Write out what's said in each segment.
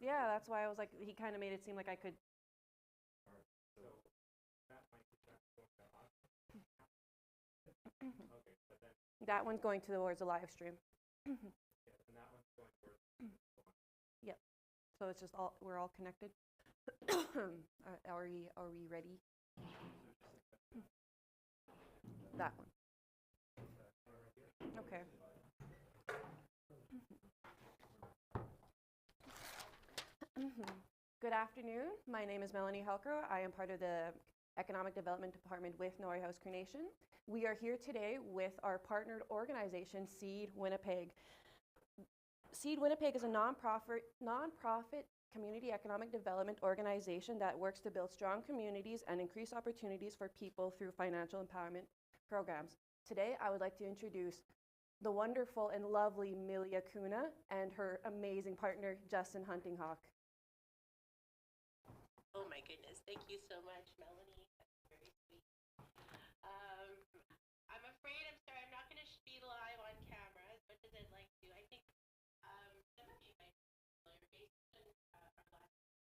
Yeah, that's why I was like, he kind of made it seem like I could. That one's going towards the live stream. Yep. So it's just all, we're all connected. Are we ready? That one. Okay. Good afternoon. My name is Melanie Helker. I am part of the Economic Development Department with Norrie House Cremation. We are here today with our partnered organization, Seed Winnipeg. Seed Winnipeg is a nonprofit community economic development organization that works to build strong communities and increase opportunities for people through financial empowerment programs. Today, I would like to introduce the wonderful and lovely Millie Acuna and her amazing partner, Justin Huntinghawk. Oh my goodness, thank you so much, Melanie. That's very sweet. I'm afraid, I'm sorry, I'm not going to be live on camera as much as I'd like to. I think some of you might be familiar based on our last year.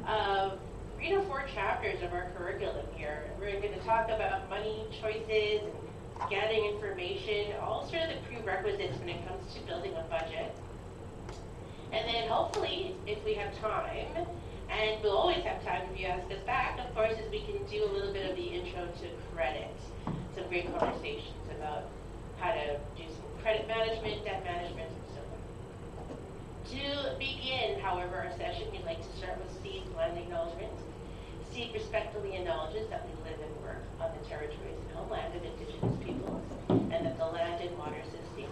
Of 3 to 4 chapters of our curriculum here. We're going to talk about money choices and gathering information, all sort of the prerequisites when it comes to building a budget. And then hopefully, if we have time, and we'll always have time if you ask us back, of course, is we can do a little bit of the intro to credit. Some great conversations about how to do some credit management, debt management, and so on. To begin, however, our session, we'd like to start with Seed's land acknowledgement. Seed respectfully acknowledges that we live and work on the territories and homeland of Indigenous peoples, and that the land and waters is sacred.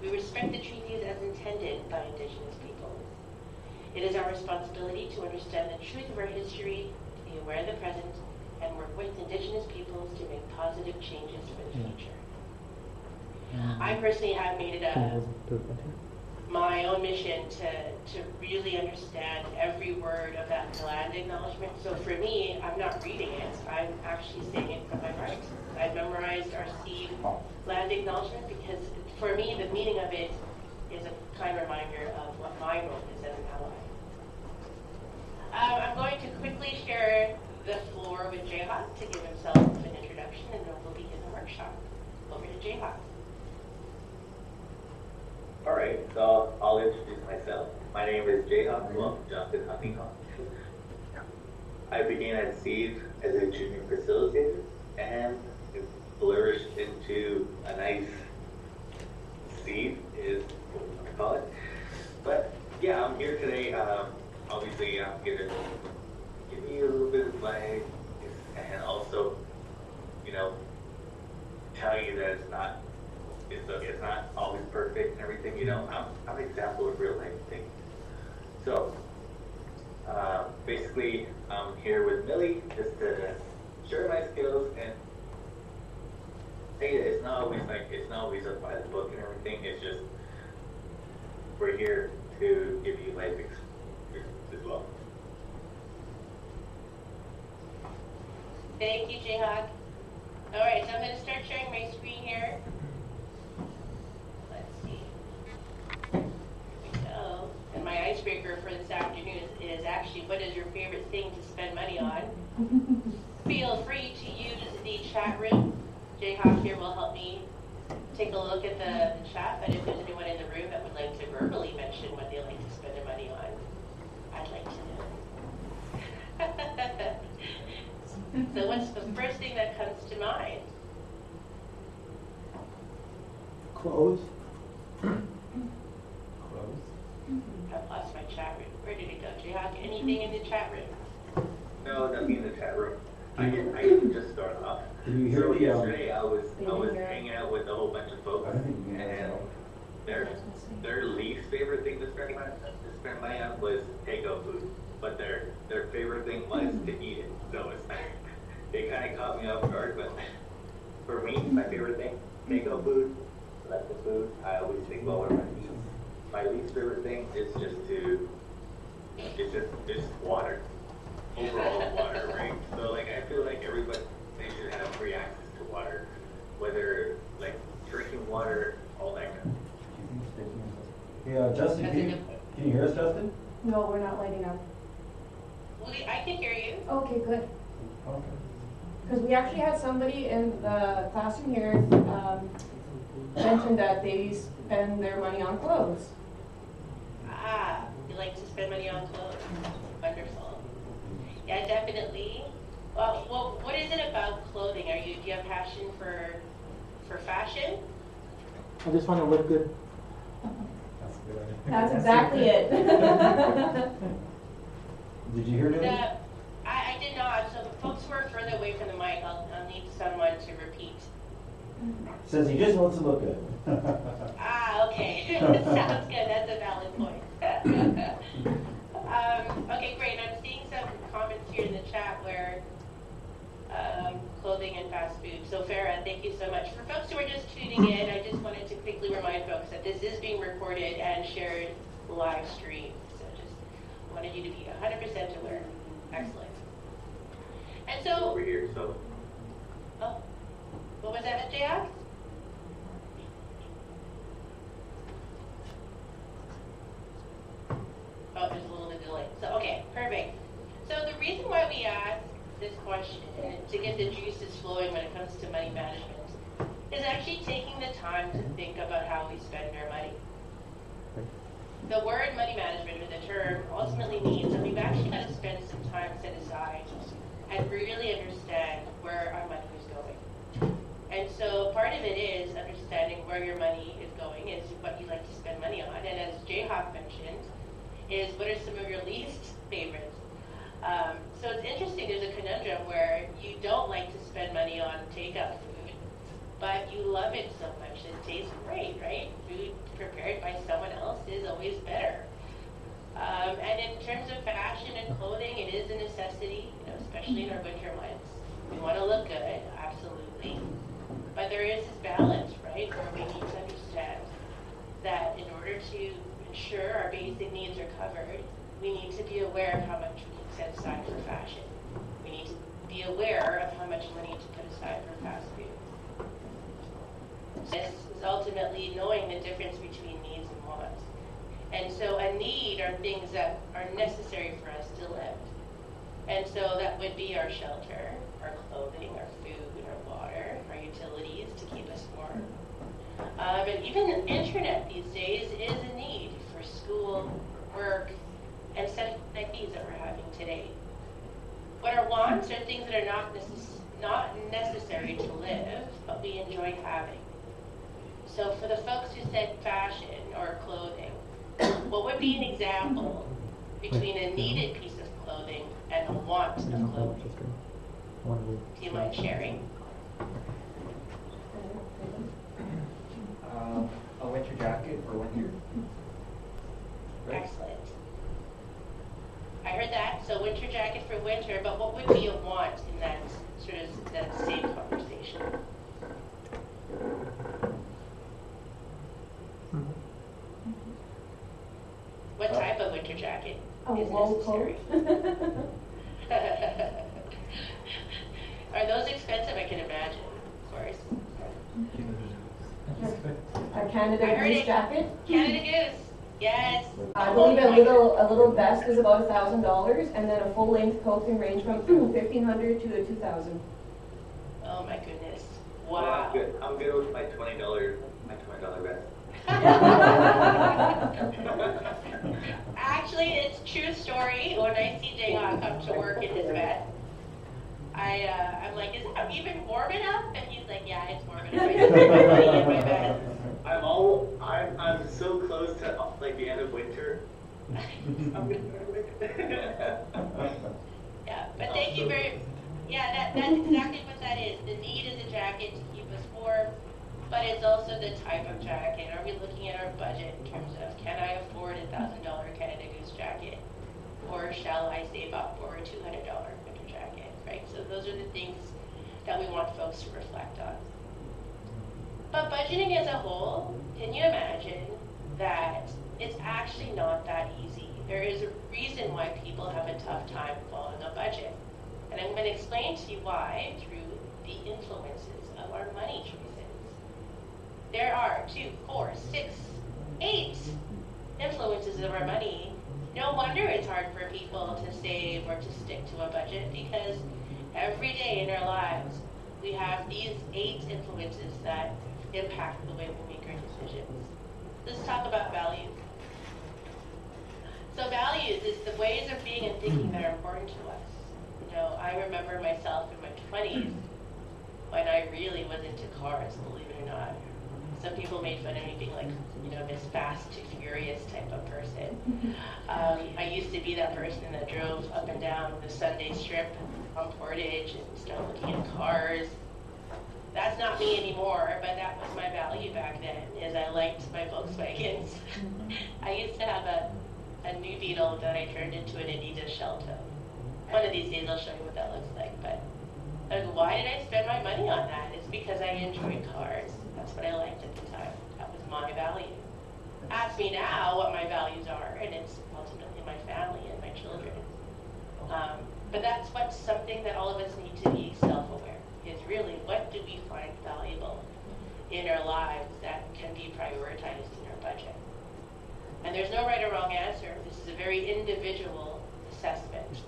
We respect the treaties as intended by Indigenous peoples. It is our responsibility to understand the truth of our history, to be aware of the present, and work with Indigenous peoples to make positive changes for the future. I personally have made it my own mission to really understand every word of that land acknowledgement. So for me, I'm not reading it, I'm actually saying it from my heart. I've memorized our Seed land acknowledgement because for me, the meaning of it is a kind reminder of what my role is as an ally. I'm going to quickly share the floor with Jayhawk to give himself an introduction, and then we'll begin the workshop. Over to Jayhawk. Alright, so I'll introduce myself. My name is Jayhawk, well, Justin Huntinghawk. I began at Seed as a junior facilitator, and it flourished into a nice Seed, is what we want to call it. But yeah, I'm here today. Obviously, I'm going to give you a little bit of advice, and also, you know, tell you that it's not always perfect and everything, you know. I'm an example of real life things. So, basically, I'm here with Millie just to share my skills and say that it's not always up by the book and everything. It's just, we're here to give you life experience as well. Thank you, Jayhawk. All right, so I'm going to start sharing my screen here. And my icebreaker for this afternoon is actually, what is your favorite thing to spend money on? Feel free to use the chat room. Jayhawk here will help me take a look at the chat, but if there's anyone in the room that would like to verbally mention what they like to spend their money on, I'd like to know. So what's the first thing that comes to mind? Clothes. I've lost my my chat room. Where did it go? Jayhawk, anything in the chat room? No, nothing in the chat room. I can just start off. Can you hear So me? yesterday I was hanging out with a whole bunch of folks, and their least favorite thing to spend money on was takeout food, but their favorite thing was to eat it. So it kind of caught me off guard. But for me, my favorite thing, takeout food, selective food. I always think about what I'm gonna eat. My least favorite thing is just water. Overall water, right? So like I feel like everybody they should have free access to water, whether like drinking water, all that kind of stuff. Hey, Justin, can you hear us, Justin? No, we're not lighting up. Well, I can hear you. Okay, good. Okay. Because we actually had somebody in the classroom here mention that they spend their money on clothes. Ah, you like to spend money on clothes? Wonderful. Yeah, definitely. Well, what is it about clothing? Do you have passion for fashion? I just want to look good. That's a good idea. That's exactly it. Did you hear me? I did not. So the folks who are further away from the mic, I'll need someone to repeat. Says he just wants to look good. Okay. Sounds good. That's a valid point. Okay, great. I'm seeing some comments here in the chat where clothing and fast food. So Farah, thank you so much. For folks who are just tuning in, I just wanted to quickly remind folks that this is being recorded and shared live stream. So just wanted you to be 100% aware. Excellent. And so, Over here, so oh, what was that, Jayak? Oh, there's a little bit of delay. So, okay, perfect. So the reason why we ask this question, to get the juices flowing when it comes to money management, is actually taking the time to think about how we spend our money. The word money management, or the term, ultimately means that we've actually got to spend some time set aside and really understand where our money is going. And so part of it is understanding where your money is going, is what you like to spend money on. And as Jayhawk mentioned, is what are some of your least favorites. So it's interesting, there's a conundrum where you don't like to spend money on takeout food, but you love it so much. It tastes great, right? Food prepared by someone else is always better. And in terms of fashion and clothing, it is a necessity, especially in our winter months. We want to look good, absolutely. But there is this balance, right, where we need to understand that in order to ensure our basic needs are covered, we need to be aware of how much we can set aside for fashion. We need to be aware of how much money to put aside for fast food. This is ultimately knowing the difference between needs and wants. And so a need are things that are necessary for us to live. And so that would be our shelter, our clothing, our food, our water, our utilities to keep us warm. And even the internet these days is a need for school, work, and settings like these that we're having today. What our wants are things that are not necessary to live, but we enjoy having. So for the folks who said fashion or clothing, what would be an example between a needed piece of clothing and a want of clothing? Do you mind sharing? A winter jacket for winter. Right. Excellent. I heard that. So winter jacket for winter, but what would be a want in that sort of that same conversation? What type of winter jacket is necessary? Are those expensive? I can imagine, of course. A Canada Goose jacket. Canada Goose. Yes. I believe a little vest is about $1,000, and then a full length coat can range from $1,500 to $2,000. Oh my goodness! Well, Wow. I'm good with my $20 vest. Actually, it's a true story. When I see Jayhawk come to work in his vest, I'm like, is it even warm enough? And he's like, yeah, it's warm enough. I just put my money in my vest. I'm so close to like the end of winter I'm gonna go with it. Yeah, but thank you very, yeah, that's exactly what that is. The need is a jacket to keep us warm, but it's also the type of jacket. Are we looking at our budget in terms of, can I afford $1,000 Canada Goose jacket? Or shall I save up for a $200 winter jacket, right? So those are the things that we want folks to reflect on. But budgeting as a whole, can you imagine that it's actually not that easy? There is a reason why people have a tough time following a budget. And I'm going to explain to you why through the influences of our money choices. There are 2, 4, 6, 8 influences of our money. No wonder it's hard for people to save or to stick to a budget, because every day in our lives we have these 8 influences that impact the way we make our decisions. Let's talk about values. So values is the ways of being and thinking that are important to us. You know, I remember myself in my 20s when I really was into cars, believe it or not. Some people made fun of me being like, you know, this fast to furious type of person. I used to be that person that drove up and down the Sunday Strip on Portage and started looking at cars. That's not me anymore, but that was my value back then, is I liked my Volkswagens. I used to have a new Beetle that I turned into an Adidas Shelto. One of these days I'll show you what that looks like, but why did I spend my money on that? It's because I enjoyed cars. That's what I liked at the time. That was my value. Ask me now what my values are, and it's ultimately my family and my children. But that's what's something that all of us need to be self-aware, is really what do we find valuable in our lives that can be prioritized in our budget. And there's no right or wrong answer. This is a very individual assessment.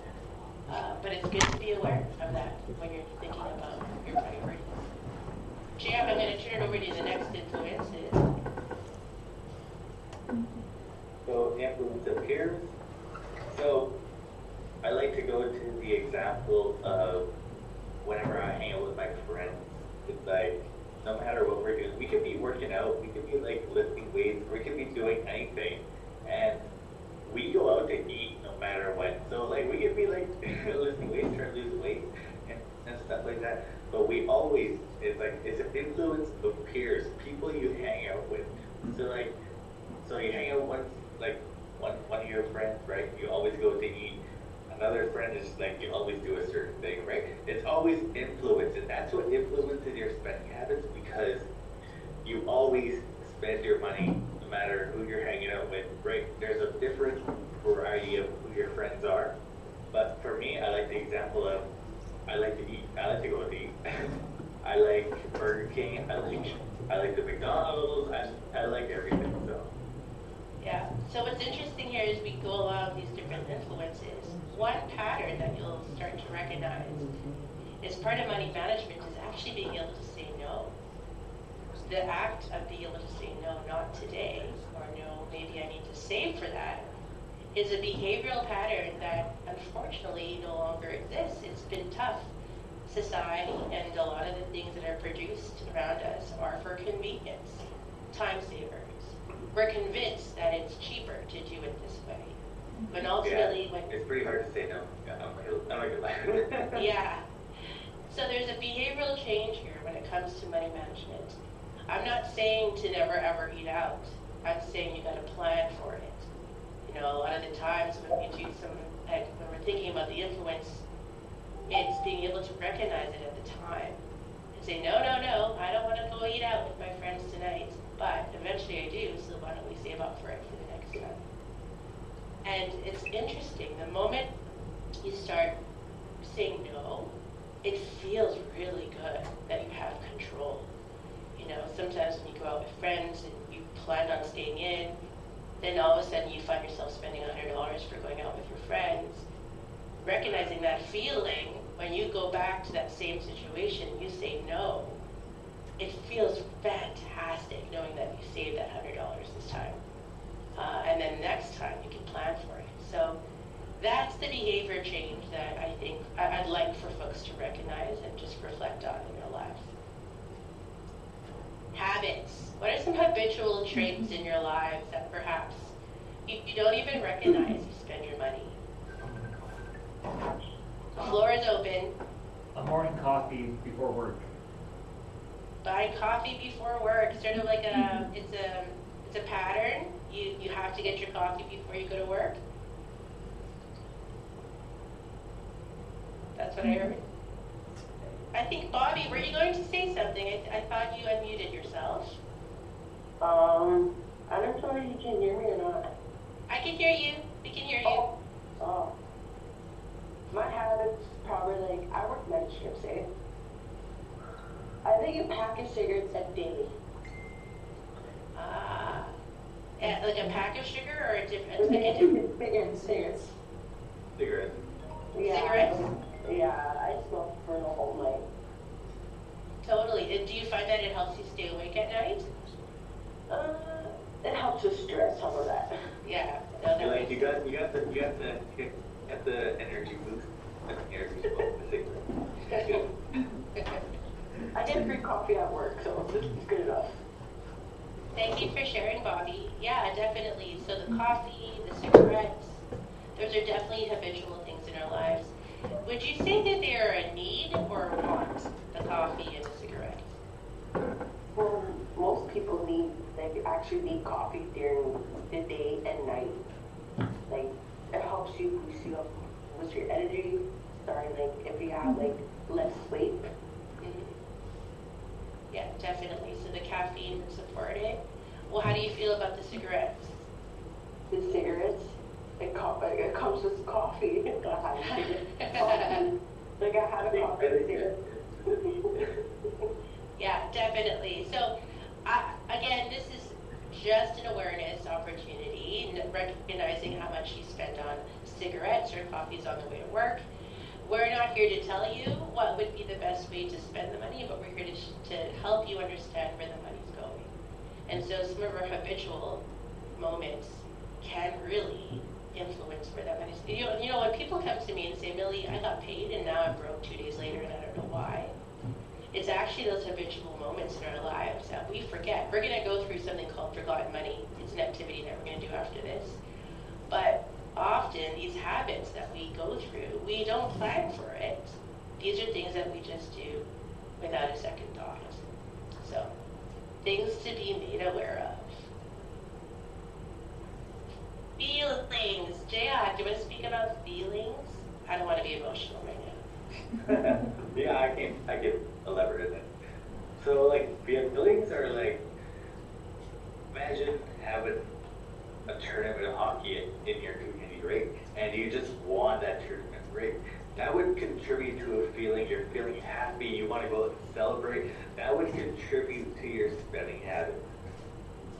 But it's good to be aware of that when you're thinking about your priorities. Jam, I'm going to turn it over to the next influences. So influence of peers. So I like to go to the example of whenever I hang out with my friends. It's like, no matter what we're doing, we could be working out, we could be like lifting weights, we could be doing anything, and we go out to eat no matter what. So like we could be like lifting weights, trying to lose weight and stuff like that. But we always, it's like, it's an influence of peers, people you hang out with. So you hang out once, like one of your friends, right? You always go to eat. Another friend is like, you always do a certain thing, right? It's always influence, and that's what influences your spending habits, because you always spend your money no matter who you're hanging out with, right? There's a different variety of who your friends are. But for me, I like the example of, I like to eat, I like to go to eat. I like Burger King, I like the McDonald's, I like everything, so. Yeah, so what's interesting here is we go along these different influences. One pattern that you'll start to recognize as part of money management is actually being able to say no. The act of being able to say no, not today, or no, maybe I need to save for that, is a behavioral pattern that unfortunately no longer exists. It's been tough. Society and a lot of the things that are produced around us are for convenience, time savers. We're convinced that it's cheaper to do it this way. When ultimately, yeah, it's pretty hard to say no. Yeah, I'm not gonna lie. Yeah. So there's a behavioral change here when it comes to money management. I'm not saying to never ever eat out. I'm saying you got to plan for it. You know, a lot of the times when we do when we're thinking about the influence, it's being able to recognize it at the time and say, no, I don't want to go eat out with my friends tonight, but eventually I do, so why don't we save up for it for the next time? And it's interesting, the moment you start saying no, it feels really good that you have control. You know, sometimes when you go out with friends and you plan on staying in, then all of a sudden you find yourself spending $100 for going out with your friends. Recognizing that feeling, when you go back to that same situation, you say no, it feels fantastic knowing that you saved that $100 this time. And then next time you can plan for it. So that's the behavior change that I think I'd like for folks to recognize and just reflect on in their lives. Habits. What are some habitual traits in your lives that perhaps You don't even recognize you spend your money. The floor is open. A morning coffee before work. Buying coffee before work, sort of like it's a pattern. You have to get your coffee before you go to work. That's what I heard. I think, Bobby, were you going to say something? I thought you unmuted yourself. I don't know if you can hear me or not. I can hear you. We can hear you. Oh. My habits probably like, I work night shifts, eh? I think a pack of cigarettes a day. Like a pack of sugar or a different? Cigarettes. Cigarettes. Yeah. Cigarettes? Yeah, I smoke for the whole night. Totally. And do you find that it helps you stay awake at night? It helps with stress, how about that? Yeah. No, You're like, you got the energy boost. Energy boost, the cigarette. I get free coffee at work, so it's good enough. Thank you for sharing, Bobby. Yeah, definitely. So the coffee, the cigarettes, those are definitely habitual things in our lives. Would you say that they are a need or a want, the coffee and the cigarettes? Well, most people actually need coffee during the day and night. Like, it helps you boost you up with your energy. Sorry, like, if you have, like, less sleep. Yeah, definitely. So the caffeine would support it. Well, how do you feel about the cigarettes? The cigarettes, it comes with coffee. I had a cigarette. Like, I had a coffee and a cigarette. Yeah, definitely. So, again, this is just an awareness opportunity, and recognizing how much you spend on cigarettes or coffees on the way to work. We're not here to tell you what would be the best way to spend the money, but we're here to help you understand where the money's going. And so some of our habitual moments can really influence where that money's going. You know, when people come to me and say, Millie, I got paid and now I'm broke 2 days later and I don't know why. It's actually those habitual moments in our lives that we forget. We're going to go through something called forgotten money. It's an activity that we're going to do after this. But often these habits that we go through, we don't plan for it. These are things that we just do without a second thought. So, things to be made aware of. Feelings. Jaya, do you want to speak about feelings? I don't want to be emotional right now. Yeah, I can elaborate on that. So, like, feelings are like, imagine having a tournament of hockey in your community, right? And you just won that tournament, right? That would contribute to a feeling, you're feeling happy, you want to go and celebrate. That would contribute to your spending habits.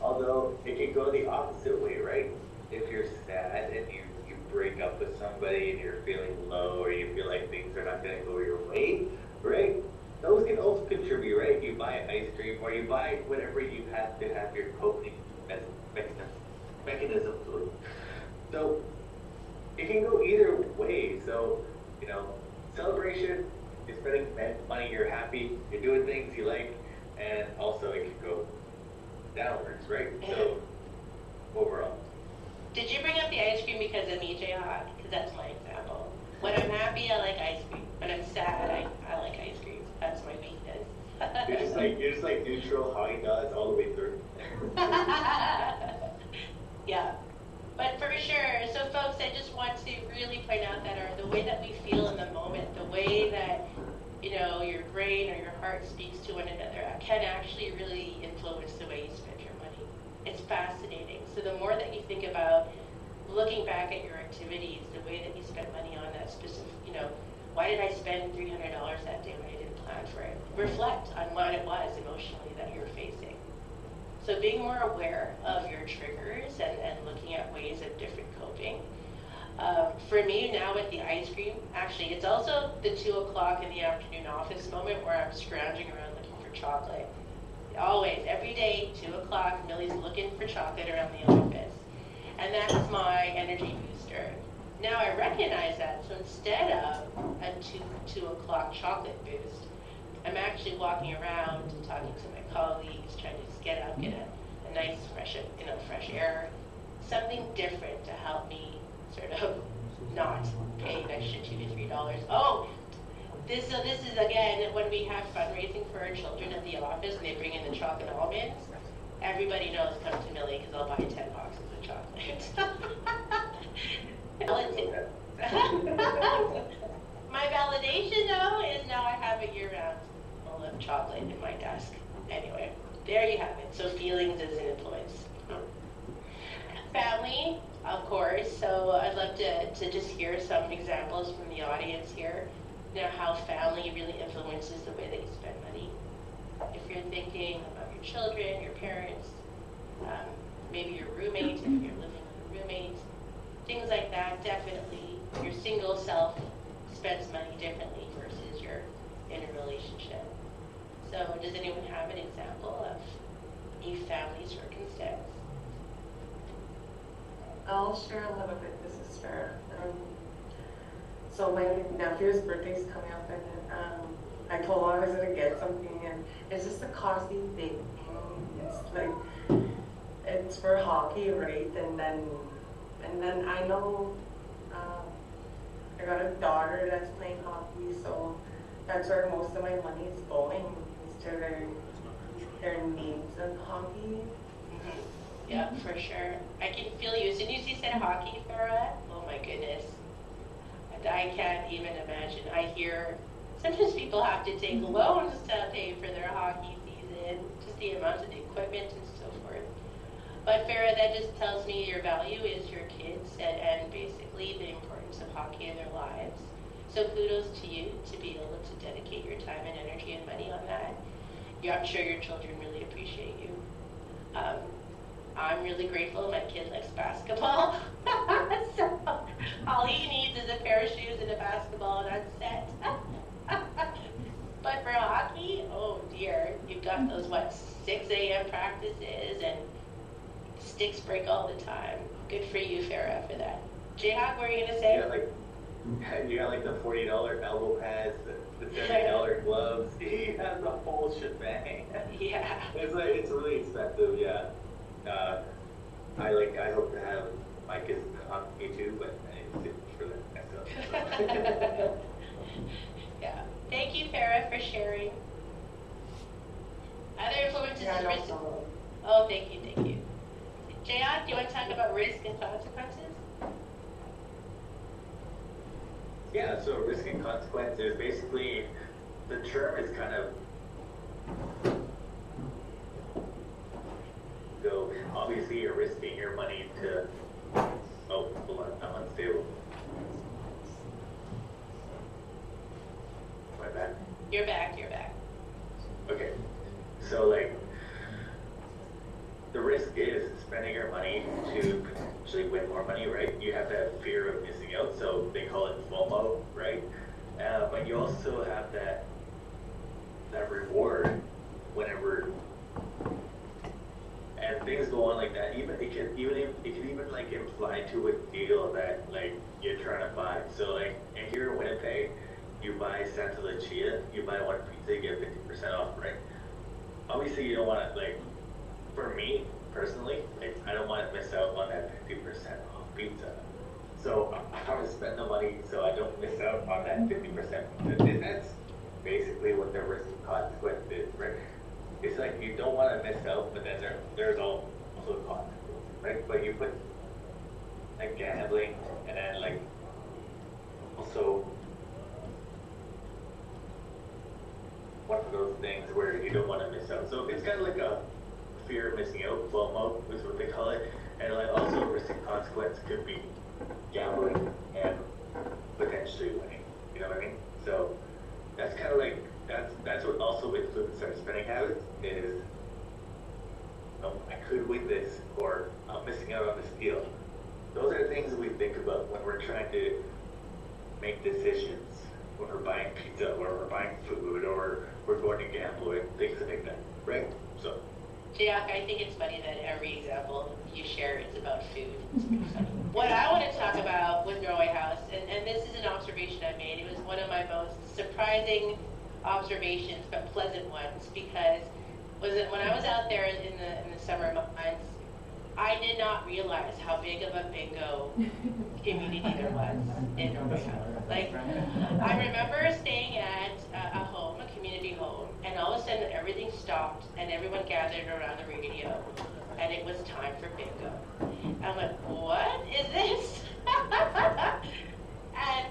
Although, it can go the opposite way, right? If you're sad and you break up with somebody and you're feeling low or you feel like things are not going to go your way, right? Those can also contribute, right? You buy ice cream or you buy whatever you have to have your coping mechanism. So it can go either way. So, you know, celebration, you're spending money, you're happy, you're doing things you like, and also it can go downwards, right? So overall. Did you bring up the ice cream because of me, Jayhawk? Because that's my example. When I'm happy, I like ice cream. When I'm sad, I like ice cream. That's my weakness. You're just like neutral, how he does all the way through. Yeah. But for sure, so folks, I just want to really point out that the way that we feel in the moment, the way that, you know, your brain or your heart speaks to one another can actually really influence the way you spend your money. It's fascinating. So the more that you think about looking back at your activities, the way that you spent money on that specific, you know, why did I spend $300 that day when I didn't plan for it? Reflect on what it was emotionally that you're facing. So being more aware of your triggers and looking at ways of different coping. For me now with the ice cream, actually it's also the 2 o'clock in the afternoon office moment where I'm scrounging around looking for chocolate. Always, every day, 2 o'clock, Millie's looking for chocolate around the office. And that's my energy booster. Now I recognize that, so instead of a 2 o'clock chocolate boost, I'm actually walking around, talking to my colleagues, trying to just get out, get a nice fresh air, something different to help me sort of not pay an extra $2 to $3. Oh, this is again when we have fundraising for our children at the office and they bring in the chocolate almonds. Everybody knows come to Millie because I'll buy 10 boxes of chocolate. My validation though is now I have a year-round bowl of chocolate in my desk. Anyway, there you have it. So feelings as an influence. Family, of course. So I'd love to just hear some examples from the audience here. Now, how family really influences the way that you spend money. If you're thinking about your children, your parents, maybe your roommate, if you're living with a roommate, things like that, definitely your single self spends money differently versus you're in a relationship. So does anyone have an example of a family circumstance? I'll share a little bit. This is fair. So my nephew's birthday's coming up, and I told him I was gonna get something, and it's just a costly thing. It's like it's for hockey, right? And then I know I got a daughter that's playing hockey, so that's where most of my money is going, is to their needs in hockey. Mm-hmm. Yeah, for sure. I can feel you. As soon as you said hockey, Farah, oh my goodness. I can't even imagine. I hear sometimes people have to take loans to pay for their hockey season, just the amount of the equipment and so forth. But Farah, that just tells me your value is your kids and basically the importance of hockey in their lives. So kudos to you to be able to dedicate your time and energy and money on that. Yeah, I'm sure your children really appreciate you. I'm really grateful my kid likes basketball. So all he needs is a pair of shoes and a basketball and I'm set. But for hockey, oh dear, you've got those 6 a.m. practices and sticks break all the time. Good for you, Farah, for that. Jayhawk, what were you gonna say? You got like the $40 elbow pads, the $70 gloves. He has the whole shebang. Yeah. It's really expensive, yeah. I hope to have my kids on me too, but I need to for that myself. Yeah. Thank you, Farah, for sharing. Other influences Yeah, of no risk. problem. Oh, thank you. Jayon, do you want to talk about risk and consequences? Yeah, so risk and consequences, basically, the term is kind of, so obviously you're risking your money to, oh, hold on, I'm unstable. Am I back? You're back. Okay, so like, the risk is spending your money to potentially win more money, right? You have that fear of missing out, so they call it FOMO, right? But you also have that reward whenever, and things go on like that. Even it can even like imply to a deal that like you're trying to buy. So like, and here in Winnipeg, you buy Santa Lucia, you buy one pizza, you get 50% off, right? Obviously, you don't want to like. For me, personally, like, I don't want to miss out on that 50% off pizza. So I want to spend the money so I don't miss out on that 50%. And that's basically what the risk and consequence is, right? It's like you don't want to miss out, but then there's also consequences, right? But you put like gambling and then like also one of those things where you don't want to miss out. So it's kind of like a fear of missing out, FOMO is what they call it, and like also risk and consequence could be gambling and potentially winning. You know what I mean? So that's kind of like that's what also influences our spending habits is I could win this or I'm missing out on this deal. Those are things that we think about when we're trying to make decisions, when we're buying pizza or we're buying food or we're going to gamble and things like that, right? So. Jack, I think it's funny that every example you share is about food. It's pretty funny. What I want to talk about with Norway House, and this is an observation I made, it was one of my most surprising observations, but pleasant ones, because when I was out there in the summer months, I did not realize how big of a bingo community there was in Norway. Like, I remember staying at a home, a community home, and all of a sudden everything stopped and everyone gathered around the radio, and it was time for bingo. I'm like, what is this? And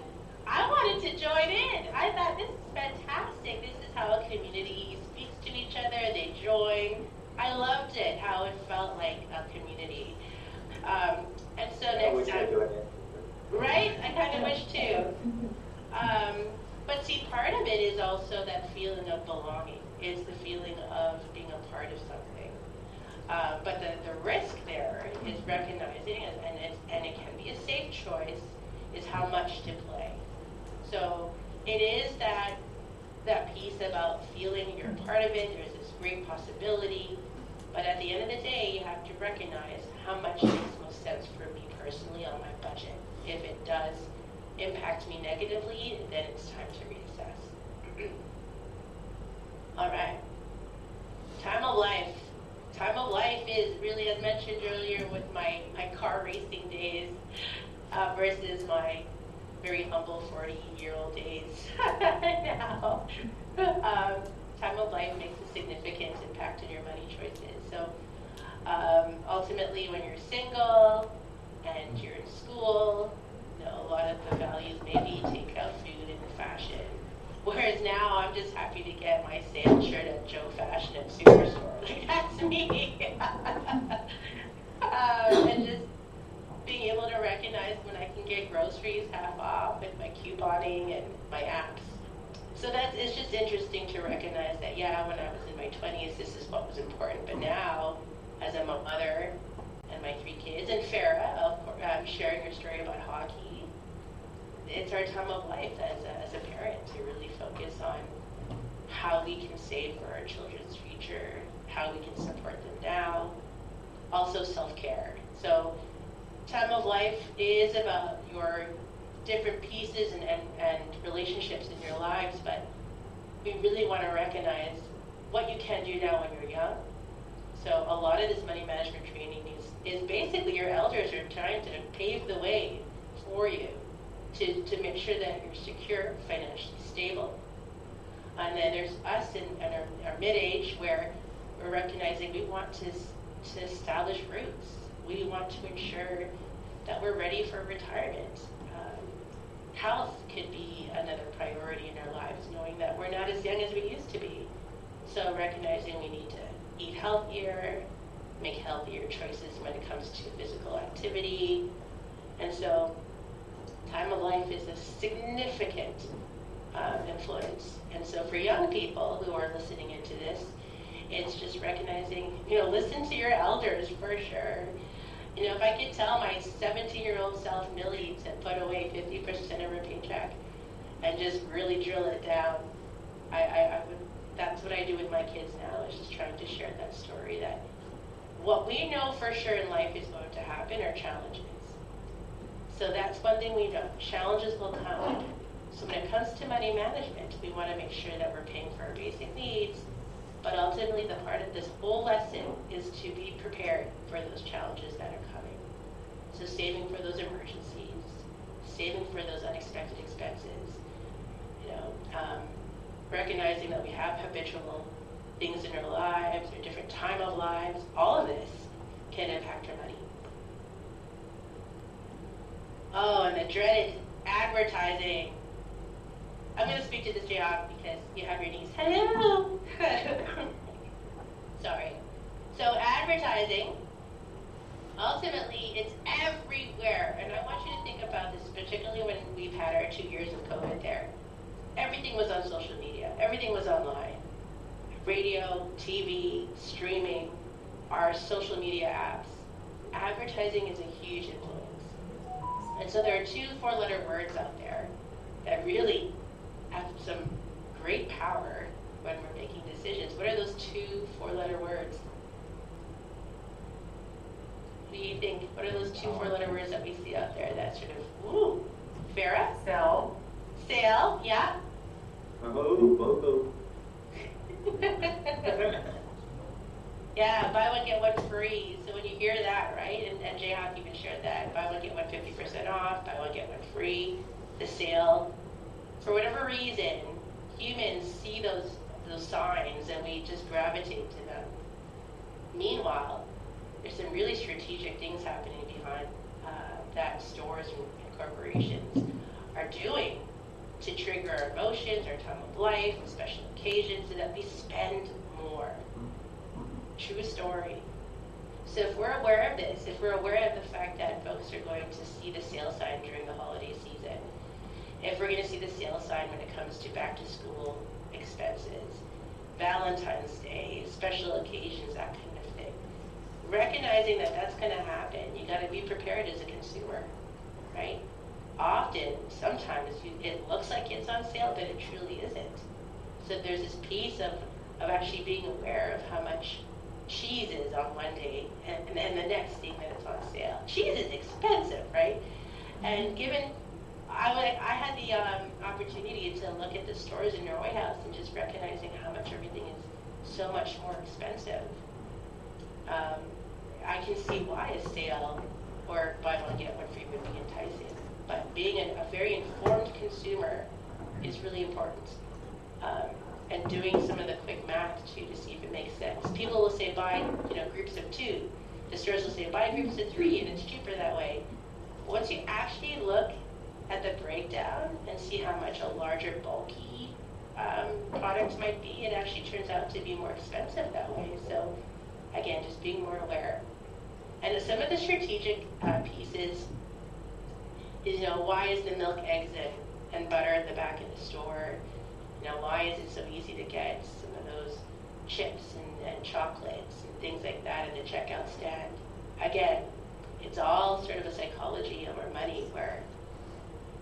I wanted to join in. I thought, this is fantastic. This is how a community speaks to each other. They join. I loved it, how it felt like a community. And so next time, right? I kind of wish too. But see, part of it is also that feeling of belonging. It's the feeling of being a part of something. But the risk there is recognizing, and it can be a safe choice, is how much to play. So it is that piece about feeling you're a part of it, there's this great possibility, but at the end of the day, you have to recognize how much makes most sense for me personally on my budget. If it does impact me negatively, then it's time to reassess. All right. Time of life. Time of life is really, as mentioned earlier, with my car racing days versus my very humble 40-year-old days now. Time of life makes a significant impact in your money choices. So ultimately, when you're single and you're in school, you know, a lot of the values maybe take out food and fashion. Whereas now, I'm just happy to get my sale shirt at Joe Fashion and Superstore. Like, that's me. And just being able to recognize when I can get groceries half off with my couponing and my apps. So it's just interesting to recognize that, yeah, when I was in my 20s, this is what was important. But now, as I'm a mother and my 3 kids, and Farah, of course, sharing your story about hockey, it's our time of life as a parent to really focus on how we can save for our children's future, how we can support them now, also self-care. So time of life is about your different pieces and relationships in your lives, but we really want to recognize what you can do now when you're young. So a lot of this money management training is basically your elders are trying to pave the way for you to make sure that you're secure, financially stable. And then there's us in our mid-age where we're recognizing we want to establish roots. We want to ensure that we're ready for retirement. Health could be another priority in our lives, knowing that we're not as young as we used to be. So recognizing we need to eat healthier, make healthier choices when it comes to physical activity. And so time of life is a significant influence. And so for young people who are listening into this, it's just recognizing, listen to your elders for sure. If I could tell my 17-year-old self, Millie, to put away 50% of her paycheck and just really drill it down, I would. That's what I do with my kids now, is just trying to share that story, that what we know for sure in life is going to happen are challenges. So that's one thing we know. Challenges will come. So when it comes to money management, we want to make sure that we're paying for our basic needs, but ultimately the part of this whole lesson is to be prepared for those challenges that are coming. So saving for those emergencies, saving for those unexpected expenses, recognizing that we have habitual things in our lives or different time of lives. All of this can impact our money. Oh, and the dreaded advertising. I'm going to speak to this job because you have your niece. Hello. Sorry. So advertising, ultimately, it's everywhere. And I want you to think about this, particularly when we've had our 2 years of COVID there. Everything was on social media. Everything was online. Radio, TV, streaming, our social media apps. Advertising is a huge influence. And so there are 2 4-letter words out there that really have some great power when we're making decisions. What are those 2 4-letter words? What do you think? What are those 2 4-letter words that we see out there that sort of, ooh, Farah? Sell. Sale, yeah. Yeah, buy one, get one free. So when you hear that, right, and Jayhawk even shared that, buy one, get one 50% off, buy one, get one free, the sale. For whatever reason, humans see those signs and we just gravitate to them. Meanwhile, there's some really strategic things happening behind that stores and corporations are doing to trigger our emotions, our time of life, and special occasions, so that we spend more. True story. So if we're aware of this, if we're aware of the fact that folks are going to see the sale sign during the holiday season, if we're going to see the sale sign when it comes to back to school expenses, Valentine's Day, special occasions, that kind of thing, recognizing that that's going to happen, you got to be prepared as a consumer, right? Often, sometimes it looks like it's on sale, but it truly isn't. So there's this piece of actually being aware of how much cheese is on one day, and then the next thing that it's on sale. Cheese is expensive, right? And given, I had the opportunity to look at the stores in Norway House and just recognizing how much everything is so much more expensive. I can see why a sale or buy one get one free would be enticing. But being a very informed consumer is really important. And doing some of the quick math too to see if it makes sense. People will say buy, groups of 2. The stores will say buy groups of 3, and it's cheaper that way. Once you actually look at the breakdown and see how much a larger, bulky product might be, it actually turns out to be more expensive that way. So again, just being more aware. And some of the strategic pieces is, why is the milk, eggs, and butter at the back of the store? Why is it so easy to get some of those chips and chocolates and things like that at the checkout stand? Again, it's all sort of a psychology of our money, where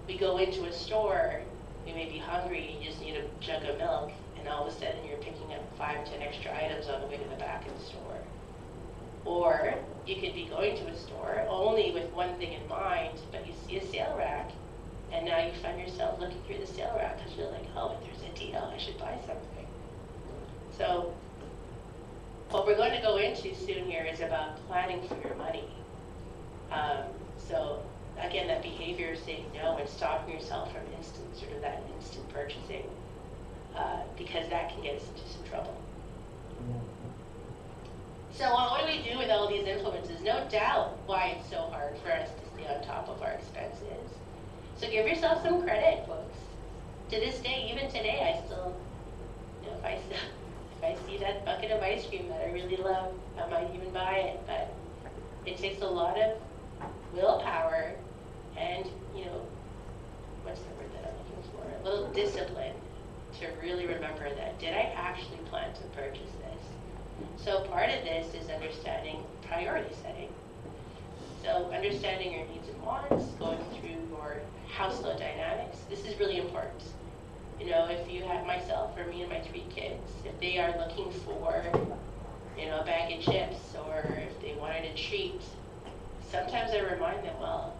we go into a store, we may be hungry, you just need a jug of milk, and all of a sudden you're picking up 5, 10 extra items on the way to the back of the store. Or you could be going to a store only with one thing in mind, but you see a sale rack, and now you find yourself looking through the sale rack because you're like, oh, if there's a deal, I should buy something. So what we're going to go into soon here is about planning for your money. So again, that behavior of saying no and stopping yourself from that instant purchasing, because that can get us into some trouble. So what do we do with all these influences? No doubt why it's so hard for us to stay on top of our expenses. So give yourself some credit, folks. To this day, even today, I still, if I see that bucket of ice cream that I really love, I might even buy it. But it takes a lot of willpower and, what's the word that I'm looking for? A little discipline to really remember that, did I actually plan to purchase this? So part of this is understanding priority setting. So understanding your needs and wants, going through your household dynamics. This is really important. If you have myself or me and my 3 kids, if they are looking for, a bag of chips, or if they wanted a treat, sometimes I remind them, well,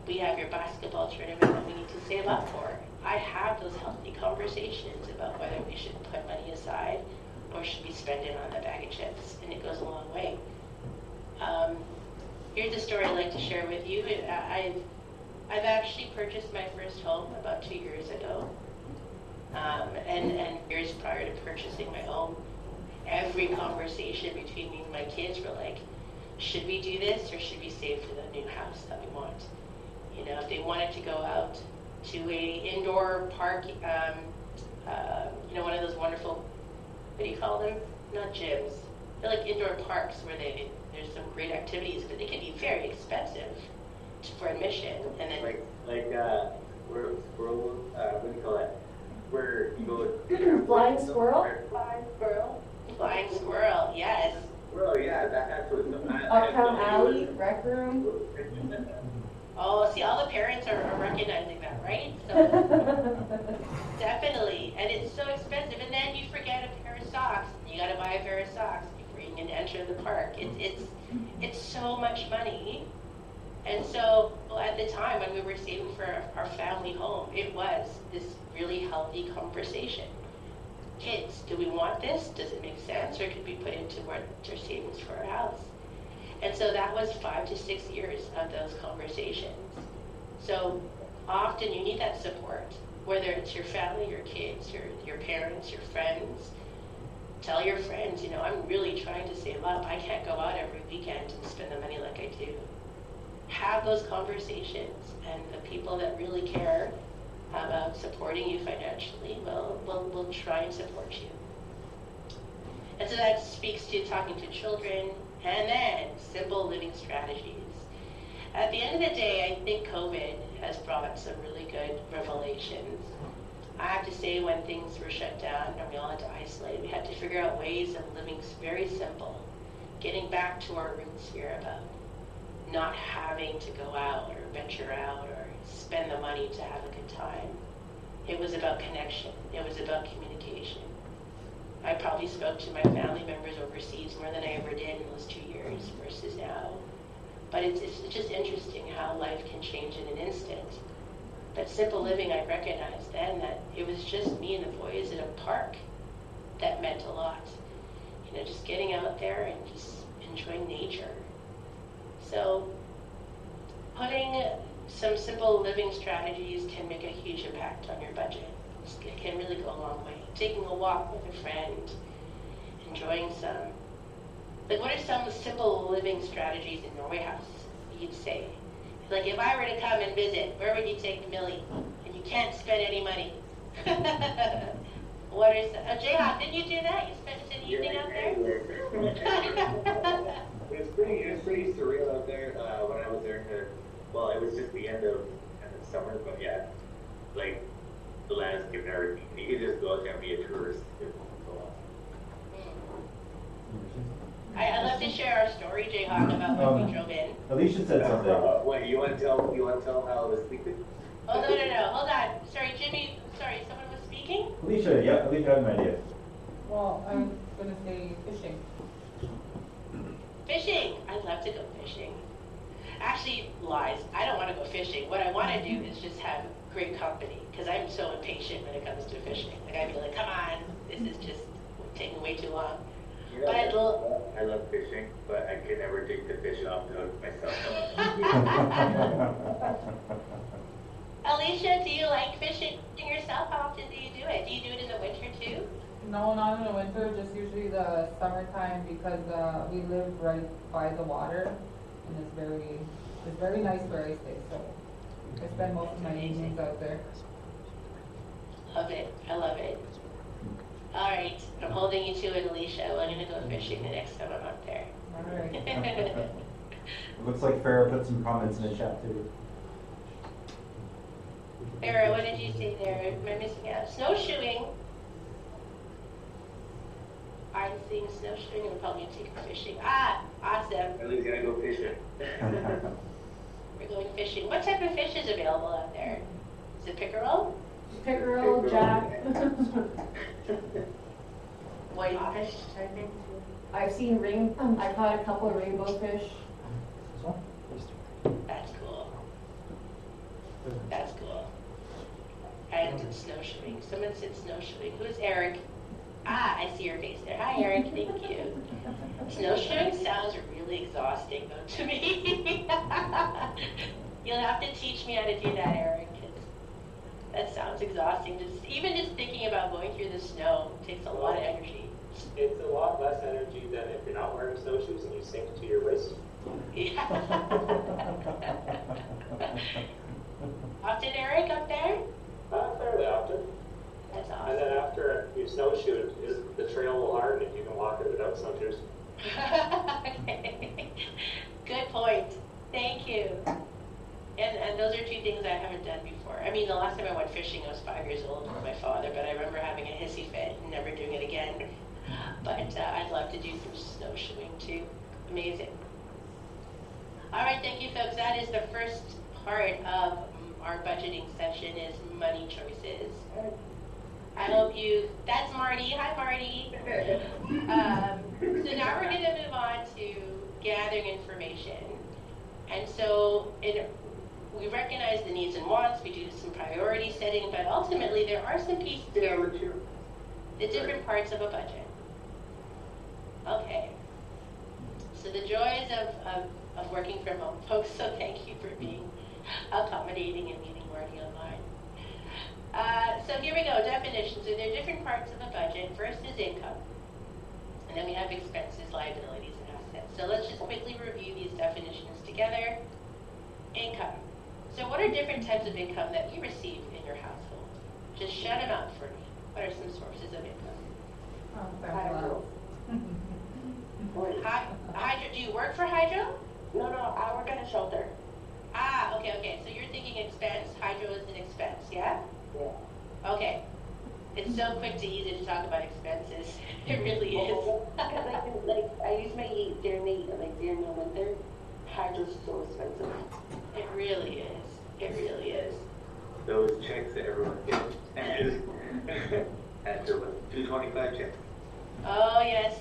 we have your basketball tournament that we need to save up for. I have those healthy conversations about whether we should put money aside or should we spend it on the bag of chips, and it goes a long way. Here's a story I'd like to share with you. I've actually purchased my first home about 2 years ago, and years prior to purchasing my home, every conversation between me and my kids were like, should we do this or should we save for the new house that we want? If they wanted to go out to a indoor park, one of those wonderful, what do you call them? Not gyms. They're like indoor parks where there's some great activities, but they can be very expensive for admission. And then where squirrel, what do you call that? Where you go Flying squirrel? Flying squirrel, yes. Well, yeah, that's what. Uptown Alley, rec room. Oh, see, all the parents are recognizing that, right? So definitely, and it's so expensive. And then you forget a pair of socks. You got to buy a pair of socks before you can enter the park. It's so much money. And so, at the time when we were saving for our family home, it was this really healthy conversation. kids. Do we want this? Does it make sense? Or could we put it towards our savings for our house? And so that was 5 to 6 years of those conversations. So often you need that support, whether it's your family, your kids, your parents, your friends. Tell your friends, you know, I'm really trying to save up. I can't go out every weekend and spend the money like I do. Have those conversations, and the people that really care about supporting you financially will try and support you. And so that speaks to talking to children, and then simple living strategies. At the end of the day, I think COVID has brought some really good revelations. I have to say, when things were shut down and we all had to isolate, we had to figure out ways of living very simple, getting back to our roots here about not having to go out or venture out or spend the money to have a good time. It was about connection. It was about communication. I probably spoke to my family members overseas more than I ever did in those 2 years versus now. But it's just interesting how life can change in an instant. But simple living, I recognized then that it was just me and the boys in a park that meant a lot. You know, just getting out there and just enjoying nature. So putting some simple living strategies can make a huge impact on your budget. It can really go a long way. Taking a walk with a friend, enjoying some. Like, what are some simple living strategies in Norway House, you'd say? Like, if I were to come and visit, where would you take Millie? And you can't spend any money. What is Jayhawk, didn't you do that? You spent an evening out there? It was pretty surreal out there when I was there. Well, it was just the end of summer, but yeah, like the landscape and everything. You could just go out there and be a tourist. I'd love to share our story, Jayhawk, about when we drove in. Alicia said something. Wait, you want to tell how I was sleeping? Oh, no, hold on. Sorry, Jimmy, someone was speaking? Alicia, yeah, Alicia had an idea. Well, I was gonna say fishing. Fishing. I'd love to go fishing. Actually, lies. I don't want to go fishing. What I want to do is just have great company, because I'm so impatient when it comes to fishing. Like, I'd be like, come on, this is just taking way too long. You know, I love fishing, but I can never take the fish off the hook myself. Alicia, do you like fishing yourself? How often do you do it? Do you do it in the winter too? No, not in the winter, just usually the summertime because we live right by the water and it's very nice where I stay, so I spend most of my evenings out there. Love it. I love it. All right, I'm holding you to it, Alicia. I'm going to go fishing the next time I'm out there. All right. It looks like Farrah put some comments in the chat too. Farrah, what did you say there? Am I missing out? Snowshoeing. I'm seeing snowshoeing and we're probably going to take her fishing. Ah, awesome. Ellie's gonna go fishing. We're going fishing. What type of fish is available out there? Is it pickerel? Pickerel, jack. Whitefish, I think. I've seen I caught a couple of rainbow fish. That's cool. That's cool. And snowshoeing. Someone said snowshoeing. Who's Eric? Ah, I see your face there. Hi, Eric. Thank you. Snowshoeing sounds really exhausting, though, to me. You'll have to teach me how to do that, Eric, 'cause that sounds exhausting. Even just thinking about going through the snow takes a lot of energy. It's a lot less energy than if you're not wearing snowshoes and you sink to your waist. Yeah. Often, Eric, up there? Fairly often. That's And then awesome. after you snowshoe, the trail will harden if you can walk it without snowshoes. Okay. Good point. Thank you. And those are two things I haven't done before. I mean, the last time I went fishing, I was 5 years old with my father, but I remember having a hissy fit and never doing it again. But I'd love to do some snowshoeing too. Amazing. All right, thank you, folks. That is the first part of our budgeting session is money choices. I hope that's Marty. Hi, Marty. So now we're going to move on to gathering information. And so we recognize the needs and wants. We do some priority setting, but ultimately there are some pieces here. The different parts of a budget. Okay. So the joys of working from home, folks, so thank you for being accommodating and meeting Marty online. So here we go, definitions. So there are different parts of a budget. First is income. And then we have expenses, liabilities, and assets. So let's just quickly review these definitions together. Income. So what are different types of income that you receive in your household? Just shout them out for me. What are some sources of income? Hydro. Hydro. Do you work for Hydro? No, I work at a shelter. Ah, okay. So you're thinking expense. Hydro is an expense, yeah? Yeah. Okay. It's so quick to easy to talk about expenses. It really is. like I use my heat during the winter. Hydro's so expensive. It really is. It really is. Those checks that everyone gets. And there was 225 checks. Oh yes.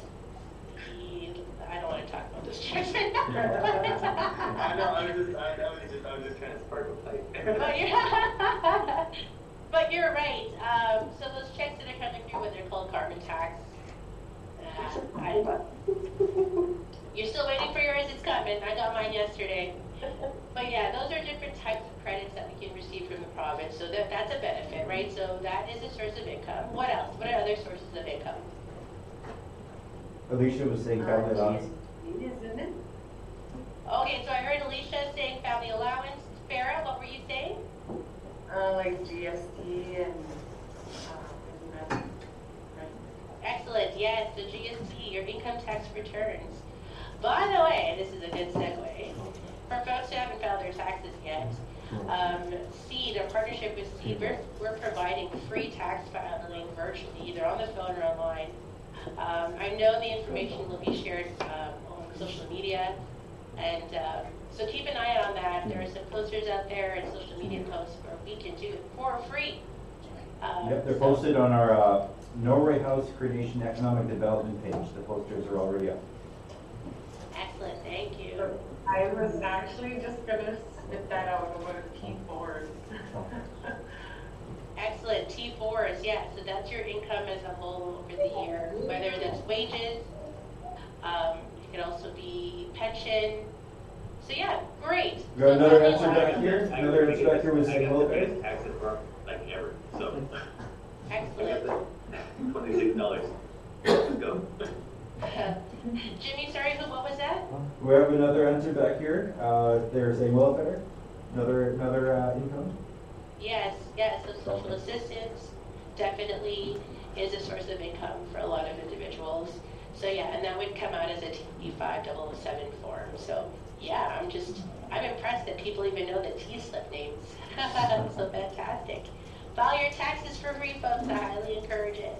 I don't want to talk about those checks right now. I was just trying to spark a pipe. But you're right. So those checks that are coming through, what they're called carbon tax. You're still waiting for yours? It's coming. I got mine yesterday. But yeah, those are different types of credits that we can receive from the province. So that's a benefit, right? So that is a source of income. What else? What are other sources of income? Alicia was saying family allowance. Isn't it? Okay, so I heard Alicia saying family allowance. Farah, what were you saying? Like GST and, isn't that, right? Excellent. Yes, the GST, your income tax returns. By the way, this is a good segue. For folks who haven't filed their taxes yet, SEED, our partnership with SEED, we're providing free tax filing virtually, either on the phone or online. I know the information will be shared on social media, and so keep an eye out on that. There are some posters out there and social media posts where we can do it for free. Yep, they're posted on our Norway House Creation Economic Development page. The posters are already up. Excellent, thank you. I was actually just gonna spit that out about T4s. Excellent, T4s, yeah, so that's your income as a whole over the year, whether that's wages, it could also be pension. So yeah, great. We got another family answer back allowance. here. Another answer back here was I got the welfare. biggest tax reform like ever. So I Excellent. got the $26. Let's go. Jimmy, sorry, what was that? We have another answer back here. They're saying welfare. Another income. Yes, so social assistance definitely is a source of income for a lot of individuals. So yeah, and that would come out as a T5007 form. So yeah, I'm impressed that people even know the T-slip names. So fantastic. File your taxes for free, folks. I highly encourage it.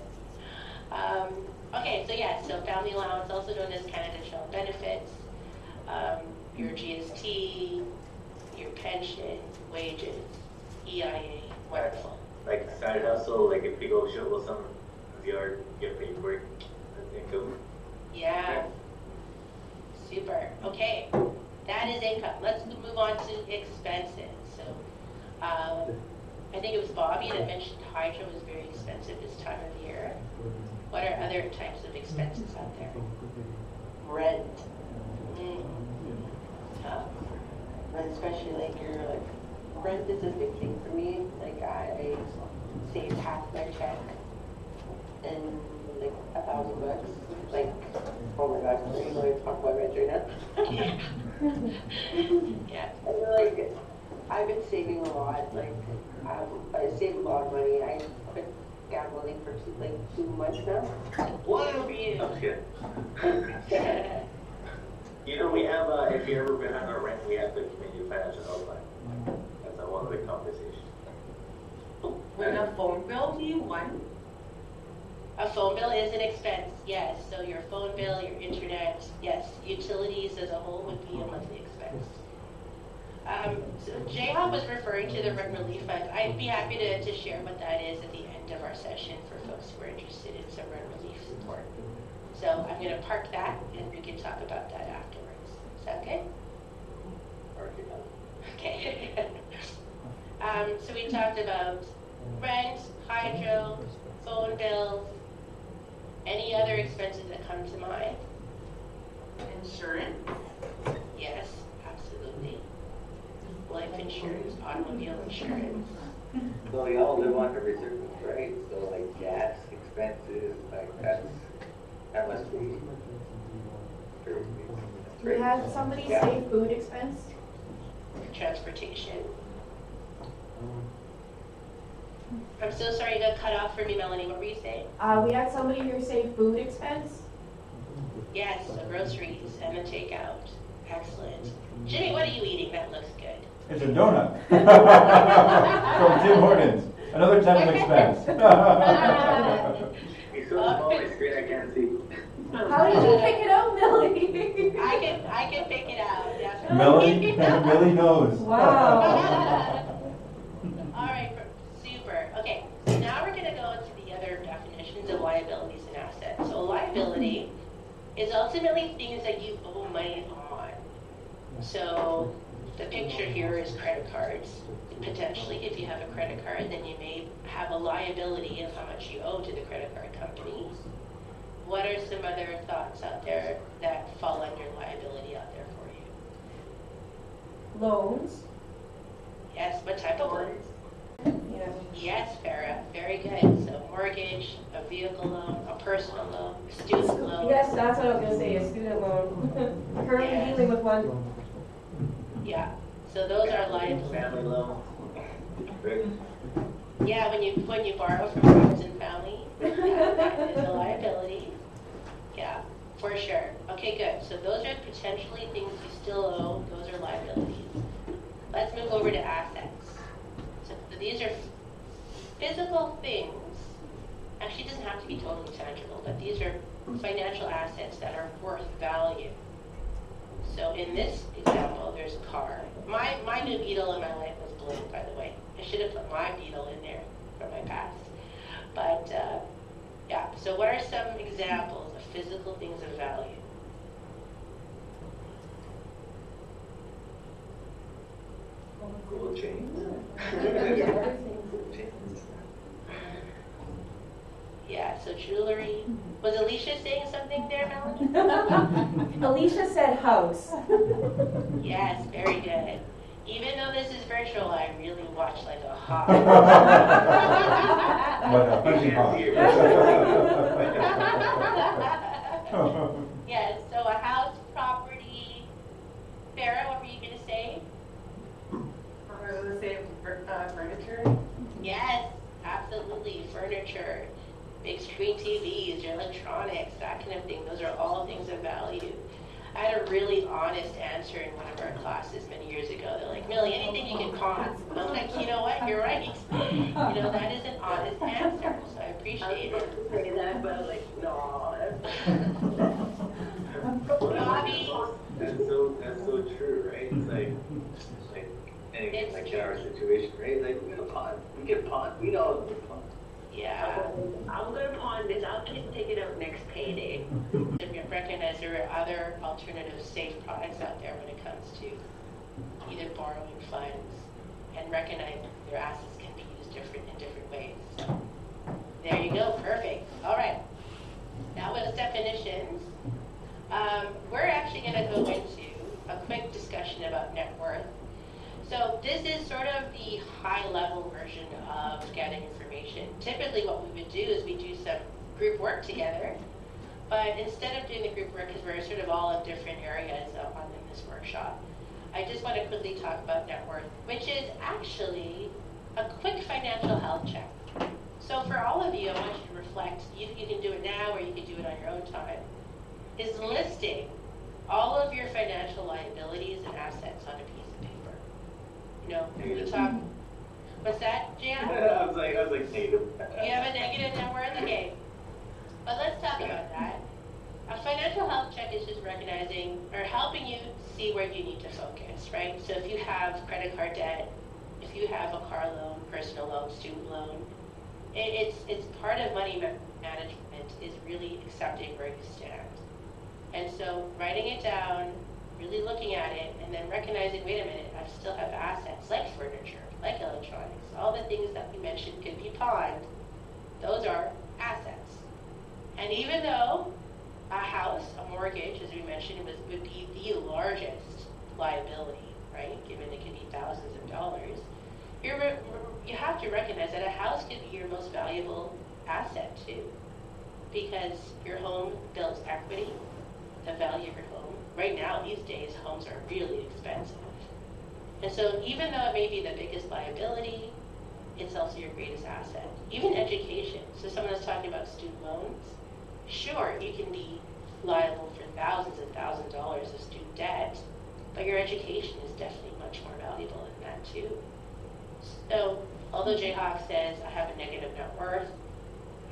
Okay, so yeah, so family allowance, also known as Canada Child Benefits, your GST, your pension, wages, EIA, wonderful. Like side hustle, like if you go shovel someone's yard, get paid for it. That's income. Yeah. Super. Okay. That is income. Let's move on to expenses. So, I think it was Bobby that mentioned hydro is very expensive this time of year. What are other types of expenses out there? Rent. Tough. Especially rent is a big thing for me. Like I save half my check and like $1,000. Like, oh my gosh, I'm not even going to talk about rent right now. Yeah. And I've been saving a lot. Like I save a lot of money. I quit gambling for 2 months now. What for you? I'm scared. You know, we have, if you ever been on our rent, we have the community financial helpline. That's one of the conversations. When a phone bill, do you want? A phone bill is an expense, yes. So your phone bill, your internet, yes. Utilities as a whole would be a monthly expense. So J-Hop was referring to the Rent Relief Fund. I'd be happy to share what that is at the end of our session for folks who are interested in some rent relief support. So I'm going to park that and we can talk about that afterwards. Is that good? Okay. So we talked about rent, hydro, phone bills, Any other expenses that come to mind? Insurance. Yes, absolutely. Life insurance, automobile insurance. So we all live on every service, right? So like gas expenses, like that must be. We had somebody Yeah. say food expense. Transportation. I'm so sorry, you got cut off for me, Melanie. What were you saying? We had somebody here say food expense. Yes, the groceries and the takeout. Excellent. Jimmy, what are you eating? That looks good. It's a donut. From Tim Hortons. Another temple expense. He's so small on my screen I can't see. How did you pick it out, Millie? I can pick it out. Yes. Millie knows. Wow. All right, super. Okay, so now we're going to go into the other definitions of liabilities and assets. So liability is ultimately things that you owe money on. So the picture here is credit cards. Potentially, if you have a credit card, then you may have a liability of how much you owe to the credit card company. What are some other thoughts out there that fall under liability out there for you? Loans. Yes, what type of loans? Yeah. Yes, Farah, very good. So mortgage, a vehicle loan, a personal loan, a student loan. Yes, that's what I was gonna say, a student loan. Currently Yes. dealing with one. Yeah, so those are liabilities. Family loan. Right? Yeah, when you borrow from friends and family, yeah, that is a liability. Yeah, for sure. Okay, good. So those are potentially things you still owe. Those are liabilities. Let's move over to assets. So these are physical things. Actually, it doesn't have to be totally tangible, but these are financial assets that are worth value. So in this example, there's a car. My new Beetle in my life was blue, by the way. I should have put my Beetle in there from my past. But yeah, so what are some examples of physical things of value? Gold chains. Yeah, so jewelry. Was Alicia saying something there, Melanie? Alicia said house. Yes, very good. Even though this is virtual, I really watch like a hawk. What a funny hawk. Yes, so a house, property. Farah, what were you going to say? I was gonna say furniture. Yes, absolutely. Furniture, big screen TVs, your electronics, that kind of thing. Those are all things of value. I had a really honest answer in one of our classes many years ago. They're like, Millie, anything you can pawn. I'm like, you know what? You're right. You know, that is an honest answer, so I appreciate it. Say that, but I was like, no. Bobby, That's so true, right? It's like anything like in our situation, right? Like we can pawn. We know we pawn. yeah. I'm gonna pawn this. I'll take it up next payday. Recognize there are other alternative safe products out there when it comes to either borrowing funds, and recognize their assets can be used in different ways. So there you go, perfect. All right, now with definitions, we're actually going to go into a quick discussion about net worth. So this is sort of the high-level version of getting information. Typically what we would do is we do some group work together. But instead of doing the group work, because we're sort of all in different areas in this workshop, I just want to quickly talk about net worth, which is actually a quick financial health check. So for all of you, I want you to reflect, you can do it now or you can do it on your own time, is listing all of your financial liabilities and assets on a piece of paper. You know, we talk, what's that, Jan? I was like negative. You have a negative net worth? Okay. But let's talk about that. A financial health check is just recognizing or helping you see where you need to focus, right? So if you have credit card debt, if you have a car loan, personal loan, student loan, it's part of money management is really accepting where you stand. And so writing it down, really looking at it, and then recognizing, wait a minute, I still have assets like furniture, like electronics, all the things that we mentioned could be pawned. Those are assets. And even though a house, a mortgage, as we mentioned, would be the largest liability, right? Given it could be thousands of dollars, you have to recognize that a house could be your most valuable asset too, because your home builds equity, the value of your home. Right now, these days, homes are really expensive. And so even though it may be the biggest liability, it's also your greatest asset. Even education. So someone was talking about student loans. Sure, you can be liable for thousands and thousands of dollars of student debt, but your education is definitely much more valuable than that too. So although Jayhawk says I have a negative net worth,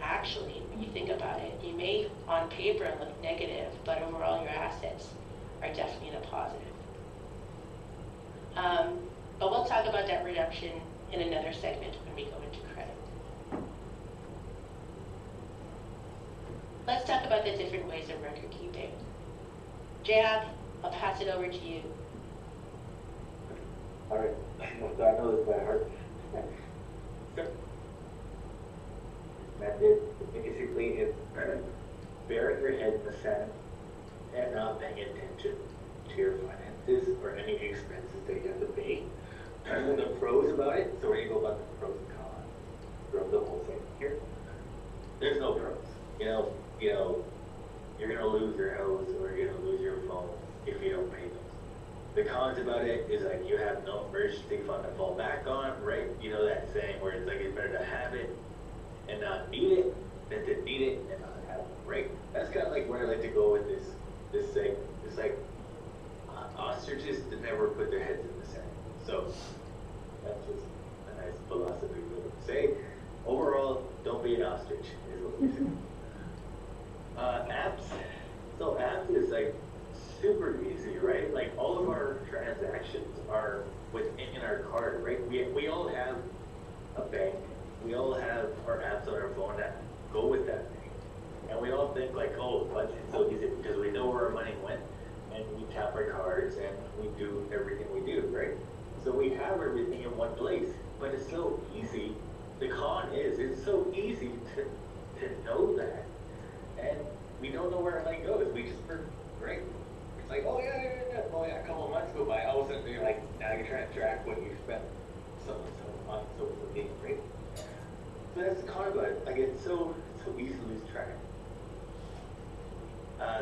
actually, when you think about it, you may on paper look negative, but overall your assets are definitely in a positive. But we'll talk about debt reduction in another segment when we go into credit. Let's talk about the different ways of record keeping. Jayhawk, I'll pass it over to you. All right, so I know this by heart. Method basically is burying your head in the sand and not paying attention to your finances or any expenses that you have to pay. And the pros about it, so we're gonna go about the pros and cons from the whole thing here. There's no pros. You're gonna lose your house or you're gonna lose your phone if you don't pay them. The cons about it is like you have no emergency fund to fall back on, right? You know that saying where it's like it's better to have it and not need it than to need it and not have it, right? That's kind of like where I like to go with this thing. It's like ostriches that never put their heads in the sand. So that's just a nice philosophy to say. Overall, don't be an ostrich is what we say. Apps. So apps is like super easy, right? Like all of our transactions are within our card, right? We all have a bank. We all have our apps on our phone that go with that thing. And we all think like, oh, budget's so easy because we know where our money went and we tap our cards and we do everything we do, right? So we have everything in one place, but it's so easy. The con is it's so easy to know that. And we don't know where our money goes. We just right? It's like, oh yeah. Oh yeah, a couple of months go by, all of a sudden you're like, now you're trying to track what you spent so and so on so and so days, right? So that's the con about it. Like it's so easy to lose track.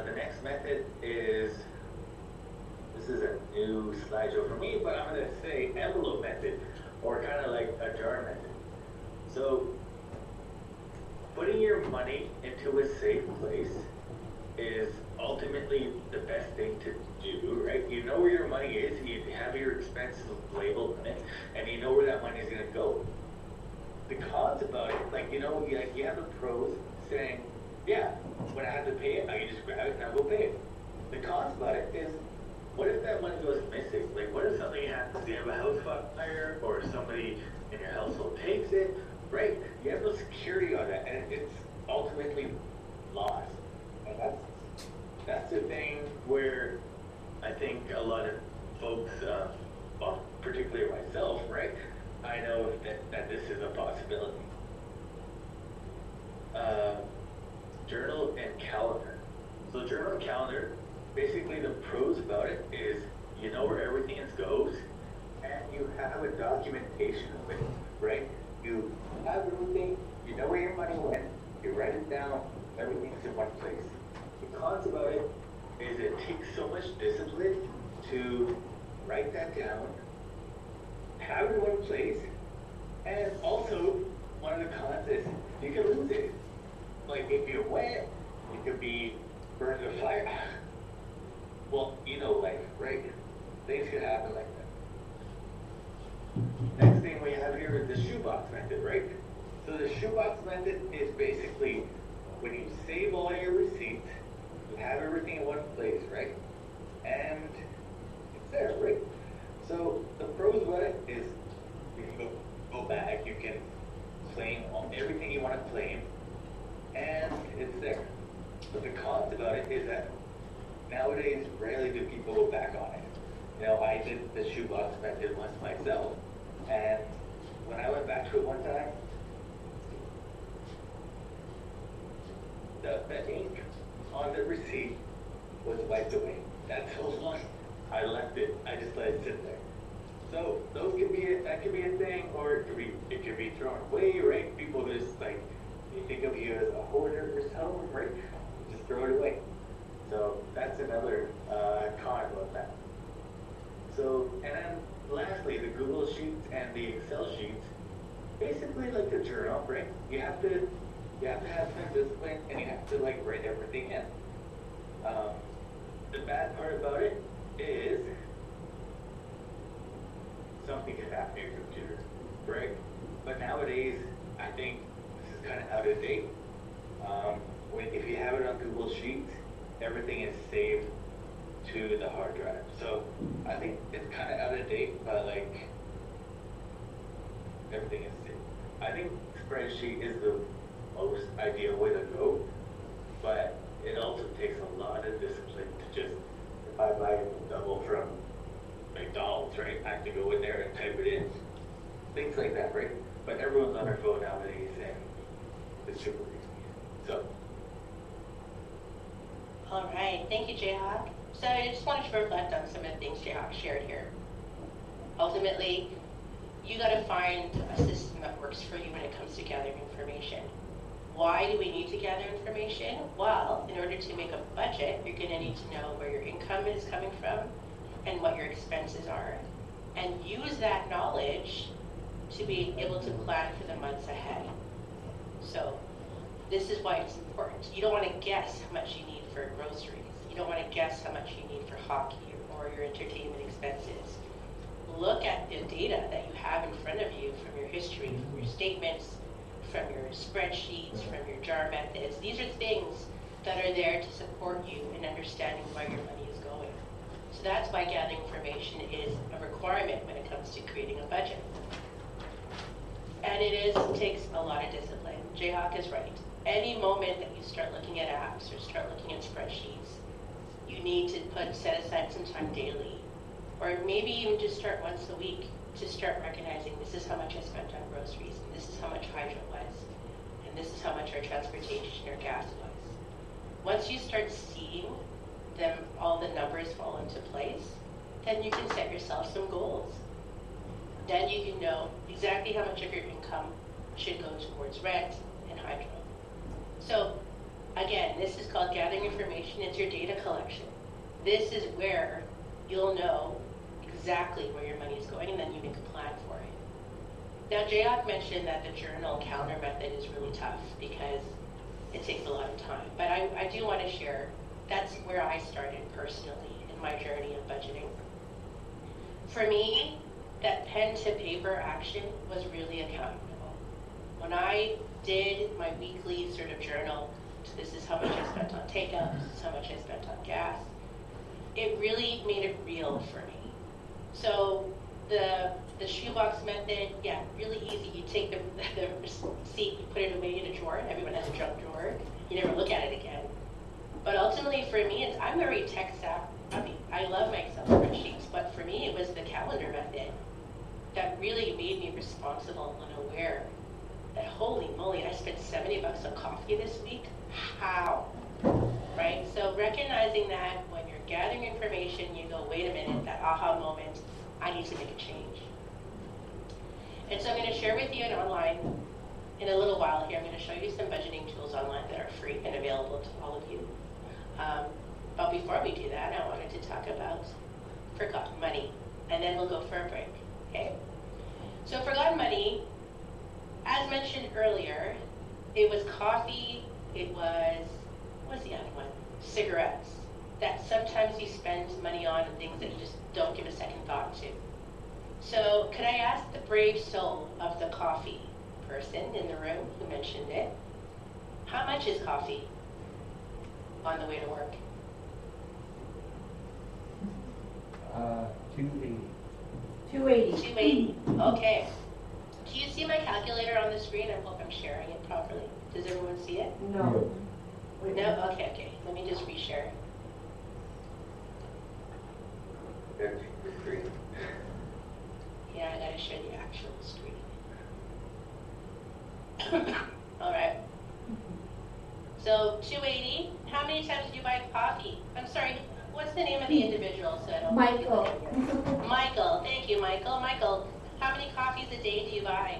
The next method is, this is a new slideshow for me, but I'm going to say envelope method, or kind of like a jar method. So putting your money into a safe place is ultimately the best thing to do, right? You know where your money is, you have your expenses labeled on it, and you know where that money is going to go. The cons about it, like, you have the pros saying, yeah, when I have to pay it, I can just grab it and I'll go pay it. The cons about it is, what if that money goes missing? Like, what if something happens? You have a house fire, or somebody in your household takes it, right? You have no security on that, and it's ultimately lost. And that's the thing where I think a lot of folks, well, particularly myself, right? I know that this is a possibility. Journal and calendar. So journal and calendar, basically the pros about it is you know where everything goes and you have a documentation of it, right? You have everything, you know where your money went, you write it down, everything's in one place. The cons about it is it takes so much discipline to write that down, have it in one place, and also one of the cons is you can lose it. Like if you're wet, it could be burned in a fire. Well, you know life, right? Things could happen like that. Next thing we have here is the shoebox method, right? So the shoebox method is basically when you save all your receipts, you have everything in one place, right? And it's there, right? So the pros about it is you can go back, you can claim everything you want to claim, and it's there. But the cons about it is that nowadays rarely do people go back on it. You know, I did the shoebox method once myself, and when I went back to it one time, on the receipt was wiped away. That's the one. I left it. I just let it sit there. So those could be that could be a thing, or it could be thrown away, right? People just like you think of you as a hoarder or something, right? Just throw it away. So that's another con about that. So and then lastly, the Google Sheets and the Excel sheets, basically like the journal, right? You have to have some discipline and you have to like write everything in. The bad part about it is something can happen to your computer, right? But nowadays, I think this is kind of out of date. If you have it on Google Sheets, everything is saved to the hard drive. So I think it's kind of out of date, but like everything is saved. I think spreadsheet is the most ideal way to go, but it also takes a lot of discipline to just, if I buy a double from McDonald's, right, I have to go in there and type it in, things like that, right? But everyone's on their phone nowadays and it's super easy. So. All right, thank you, Jayhawk. So I just wanted to reflect on some of the things Jayhawk shared here. Ultimately, you got to find a system that works for you when it comes to gathering information. Why do we need to gather information? Well, in order to make a budget, you're going to need to know where your income is coming from and what your expenses are, and use that knowledge to be able to plan for the months ahead. So this is why it's important. You don't want to guess how much you need for groceries. You don't want to guess how much you need for hockey or your entertainment expenses. Look at the data that you have in front of you from your history, from your statements, from your spreadsheets, from your jar methods. These are things that are there to support you in understanding where your money is going. So that's why gathering information is a requirement when it comes to creating a budget. And it takes a lot of discipline. Jayhawk is right. Any moment that you start looking at apps or start looking at spreadsheets, you need to set aside some time daily, or maybe even just start once a week to start recognizing this is how much I spent on groceries, and this is how much hydro was, and this is how much our transportation or gas was. Once you start seeing them, all the numbers fall into place, then you can set yourself some goals. Then you can know exactly how much of your income should go towards rent and hydro. So again, this is called gathering information. It's your data collection. This is where you'll know exactly where your money is going, and then you make a plan for it. Now, Jayhawk mentioned that the journal calendar method is really tough because it takes a lot of time. But I do want to share, that's where I started personally in my journey of budgeting. For me, that pen to paper action was really accountable. When I did my weekly sort of journal, this is how much I spent on takeout, this is how much I spent on gas, it really made it real for me. So the shoebox method, yeah, really easy. You take the receipt, you put it away in a drawer. Everyone has a junk drawer. You never look at it again. But ultimately for me, I'm very tech savvy. I love my Excel spreadsheets, but for me it was the calendar method that really made me responsible and aware that holy moly, I spent $70 on coffee this week. How? Right? So recognizing that when you're gathering information, you go, wait a minute, that aha moment, I need to make a change. And so I'm going to share with you an online, in a little while here, I'm going to show you some budgeting tools online that are free and available to all of you. But before we do that, I wanted to talk about forgotten money, and then we'll go for a break, okay? So forgotten money, as mentioned earlier, it was coffee, it was, what was the other one? Cigarettes, that sometimes you spend money on and things that you just don't give a second thought to. So could I ask the brave soul of the coffee person in the room who mentioned it, how much is coffee on the way to work? $2.80. $2.80, okay. Do you see my calculator on the screen? I hope I'm sharing it properly. Does everyone see it? No. No? Okay. Let me just reshare. Yeah, I gotta show the actual screen. All right. So $2.80. How many times do you buy coffee? I'm sorry, what's the name of the individual so I don't Michael. Michael, thank you, Michael. Michael, how many coffees a day do you buy?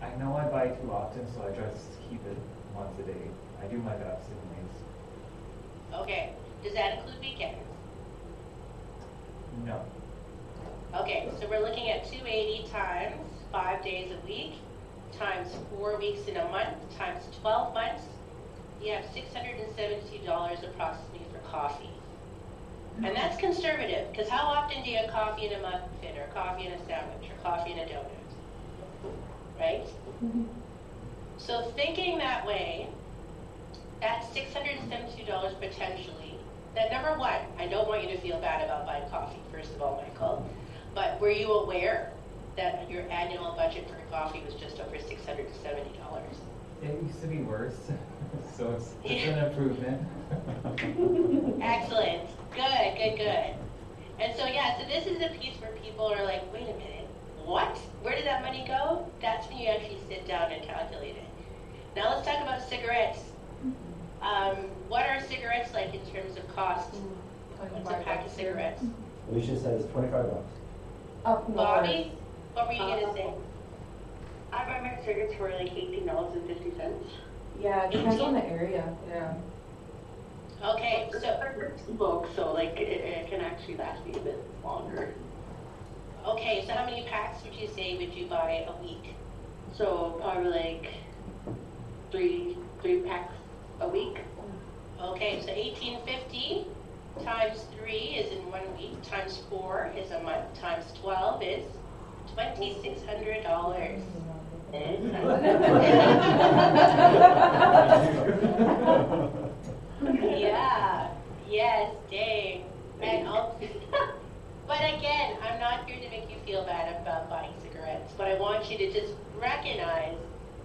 I know I buy too often, so I just keep it once a day. I do my best anyways. Okay, does that include weekends? No. Okay, so we're looking at 280 times 5 days a week, times 4 weeks in a month, times 12 months. You have $672 approximately for coffee. And that's conservative, because how often do you have coffee in a muffin, or coffee in a sandwich, or coffee in a donut? Right? So thinking that way, that's $672 potentially. That number one, I don't want you to feel bad about buying coffee, first of all, Michael. But were you aware that your annual budget for coffee was just over $670? It used to be worse, so it's an improvement. Excellent. Good, good, good. And so, yeah, so this is a piece where people are like, wait a minute, what? Where did that money go? That's when you actually sit down and calculate it. Now let's talk about cigarettes. What are cigarettes like in terms of cost? What's a pack of cigarettes? Alicia says $25. Up north. Bobby, what were you going to say? I buy my cigarettes for like $18.50. Yeah, it depends on the area. Yeah. Okay, so Smoke, so like it can actually last me a bit longer. okay, so how many packs would you say would you buy a week? So probably like three packs a week. Okay, so 1850 times 3 is in 1 week, times 4 is a month, times 12 is $2,600. Yeah, yes, dang. And but again, I'm not here to make you feel bad about buying cigarettes. What I want you to just recognize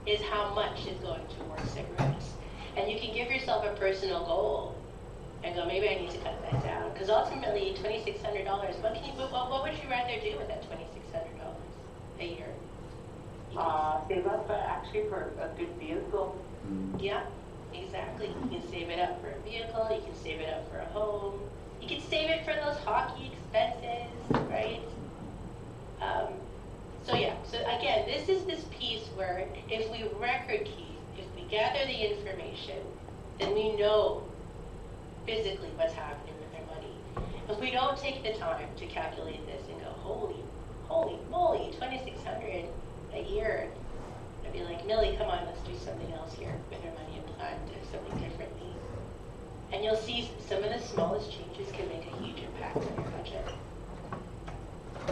is how much is going towards cigarettes. And you can give yourself a personal goal and go, maybe I need to cut that down. Because ultimately, $2,600, what would you rather do with that $2,600 a year? Save up actually for a good vehicle. Yeah, exactly. You can save it up for a vehicle, you can save it up for a home, you can save it for those hockey expenses, right? So yeah, so again, this is this piece where if we record keep, if we gather the information, then we know physically what's happening with our money. If we don't take the time to calculate this and go, holy moly, $2,600 a year, I'd be like, Millie, come on, let's do something else here with our money and plan to do something differently. And you'll see some of the smallest changes can make a huge impact on your budget.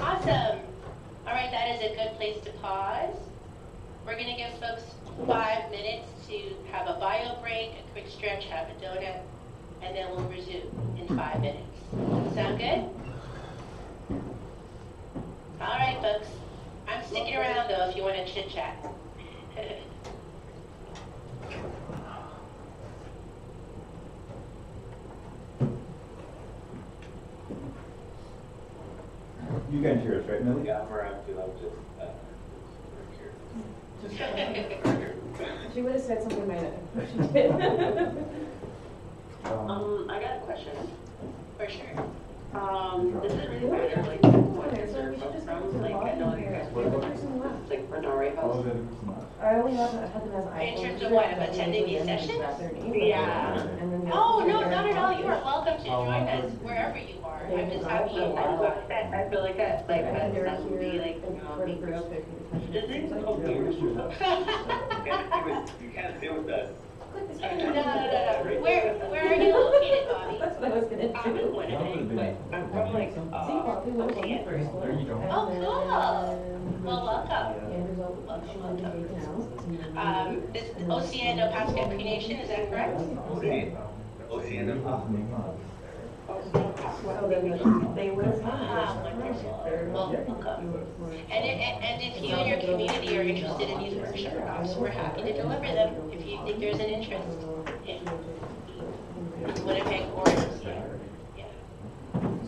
Awesome. All right, that is a good place to pause. We're going to give folks 5 minutes to have a bio break, a quick stretch, have a donut, and then we'll resume in 5 minutes. Sound good? All right, folks. I'm sticking around, though, if you want to chit-chat. You can hear us, right, Millie? Yeah, I'm around too. I'm just She would have said something by then. She did. I got a question. For sure. Does it really matter like what Okay, so we should just go to from? the Like I bottom know you here. guys The work other with person left. like Renore House. I only had them as an In iPhone. terms of what, of attending these sessions? Yeah. And then Oh, no, not at all. You are welcome to join us wherever you are. I'm just happy you I feel like that like I think they were that would be here like for the first 50 Does it sessions. come here? You can't sit with us. No. Where are you located, Bobby? That's what I was gonna I'm in do. Winnipeg, but I'm from like See, Bobby went on OCN. first. There you go. Oh, cool. Well, welcome. Andrew's all, she wanted to take it now. This OCN El Paso Nation, is that correct? OCN So then they would have Ah, wonderful. Well, welcome. And if you and your community are interested in these workshops, we're happy to deliver them if you think there's an interest in Winnipeg or OCN. Yeah.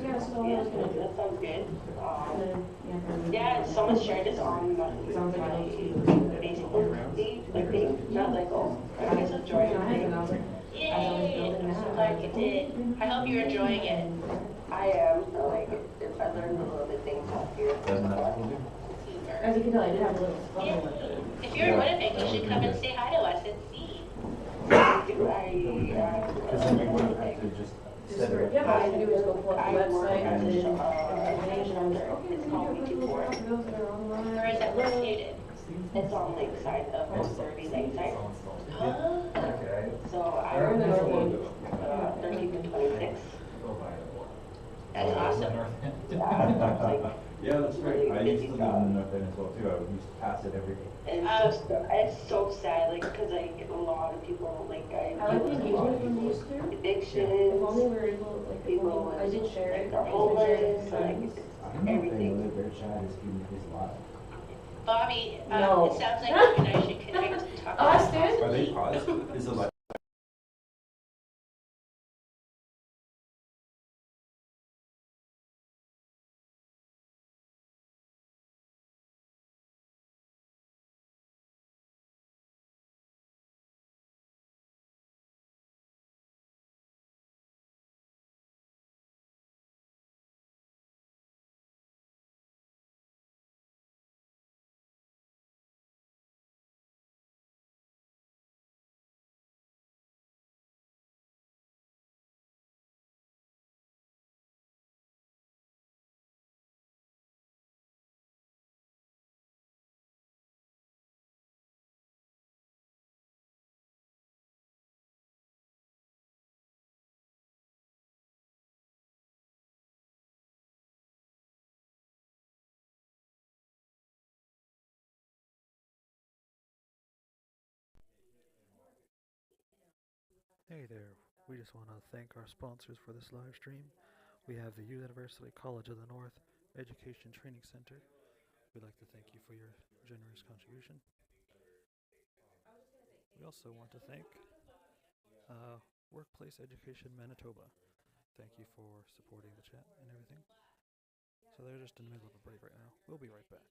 Yeah, so I was gonna do That sounds good. it. Yeah, someone shared this on my Facebook. Like they, I was like, oh, I guess I'm joining today. Yay! I'm so glad you did. I hope you're enjoying it. I am, like, I learned a little bit things out here. Doesn't that cool? Super. As you can tell, I did have a little Yay. struggle with it. If you're in Winnipeg, you should come and say hi to us and see. Because then you wouldn't have to just set it up. Yeah, all I had to do was go pull up the website and then, and I was like, okay, It's we called need to put Wiki4. for those that are online. Where is that located? It's on Lakeside, 30 Lakeside. Oh, Okay. So I Or in the remember north when, 13 to 26. that's awesome. Yeah, that's right. I used to live in the north end as well too. I used to pass it every day. And it's so sad, like, because like a lot of people, like, I like the engagement from these two. addictions. If only we were able, like, if People only, I did share it. like, are I homeless, shared it with like, friends. I don't know if they everything. know that their chat is keeping his live. Bobby, No. it sounds like you and I should connect and talk about Austin? Are they paused? Is it like? Hey there, we just want to thank our sponsors for this live stream. We have the University College of the North Education Training Center. We'd like to thank you for your generous contribution. We also want to thank Workplace Education Manitoba. Thank you for supporting the chat and everything. So they're just in the middle of a break right now. We'll be right back.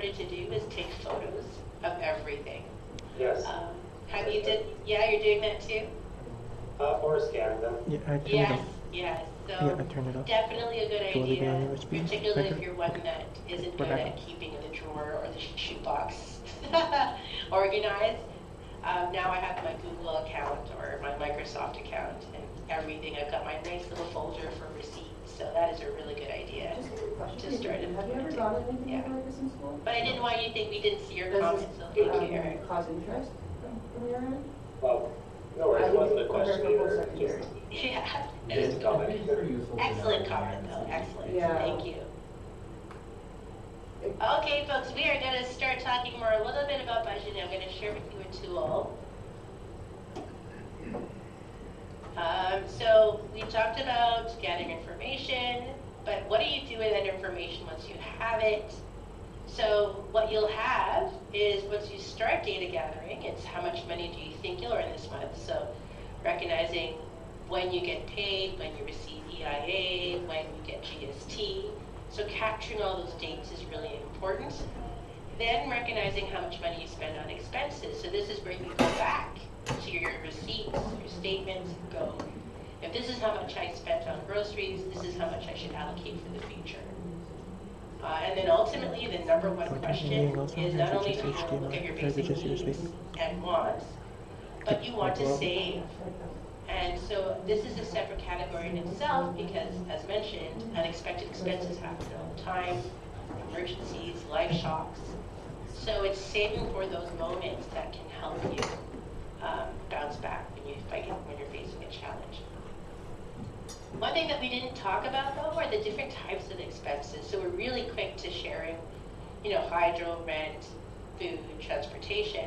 started to do is take photos of everything. Yes. Yeah, you're doing that too? Or scan them. Yeah, I turned it Yes, off. yes. So Yeah, I turned it off. definitely a good Do you want to leave it idea, on USB? particularly if Record? you're one that isn't We're good back at on. keeping the drawer or the shoebox organized. Now I have my Google account or my Microsoft account and everything. I've got my nice little folder for receipts. So that is a really good idea Just a question. to start Have you ever implementing. gotten anything Yeah. like this in school? But I didn't want you to think we didn't see your Does comments, so thank you, Eric. cause interest from your end? Well, no worries, it wasn't a question either, just, Yeah. just a comment. It's very useful to know Excellent the comment, though. answers. Excellent. Yeah. Thank you. Okay, folks, we are going to start talking more a little bit about budgeting. I'm going to share with you a tool. So we talked about gathering information, but what do you do with that information once you have it? So what you'll have is once you start data gathering, it's how much money do you think you'll earn this month. So recognizing when you get paid, when you receive EIA, when you get GST. So capturing all those dates is really important. Then recognizing how much money you spend on expenses. So this is where you go back to your receipts, your statements, and go, if this is how much I spent on groceries, this is how much I should allocate for the future. And then ultimately, the number one question is not only do you want to look at your basic needs and wants, but you want to save. And so this is a separate category in itself because, as mentioned, unexpected expenses happen all the time, emergencies, life shocks. So it's saving for those moments that can help you bounce back when you're facing a challenge. One thing that we didn't talk about though are the different types of expenses. So we're really quick to sharing, hydro, rent, food, transportation.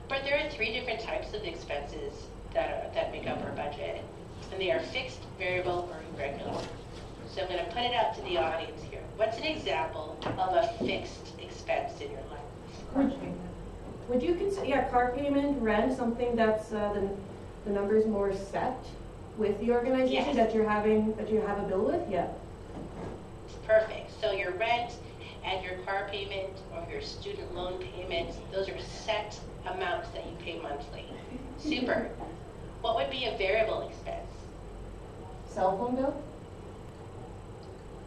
But there are 3 different types of expenses that make up our budget, and they are fixed, variable, or irregular. So I'm going to put it out to the audience here. What's an example of a fixed expense in your life? Would you consider, car payment, rent, something that's the number's more set with the organization Yes. that you have a bill with? Yeah. Perfect. So your rent and your car payment or your student loan payment, those are set amounts that you pay monthly. Super. What would be a variable expense? Cell phone bill?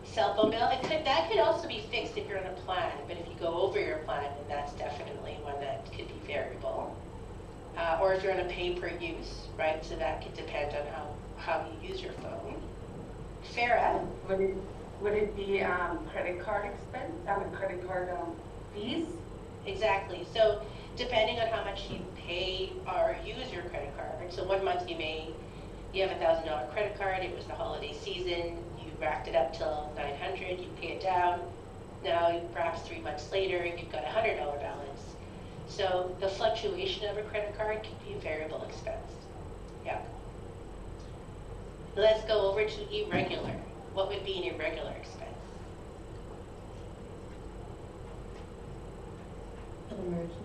Cell phone bill, that could also be fixed if you're on a plan, but if you go over your plan, then that's definitely one that could be variable. Or if you're on a pay per use, right? So that could depend on how you use your phone. Farah? Would it be credit card expense, credit card fees? Exactly. So depending on how much you pay or use your credit card. So one month you have a $1,000 credit card, it was the holiday season, you racked it up till $900, you pay it down. Now perhaps 3 months later you've got a $100 balance. So the fluctuation of a credit card can be a variable expense. Yeah. Let's go over to irregular. What would be an irregular expense? An emergency.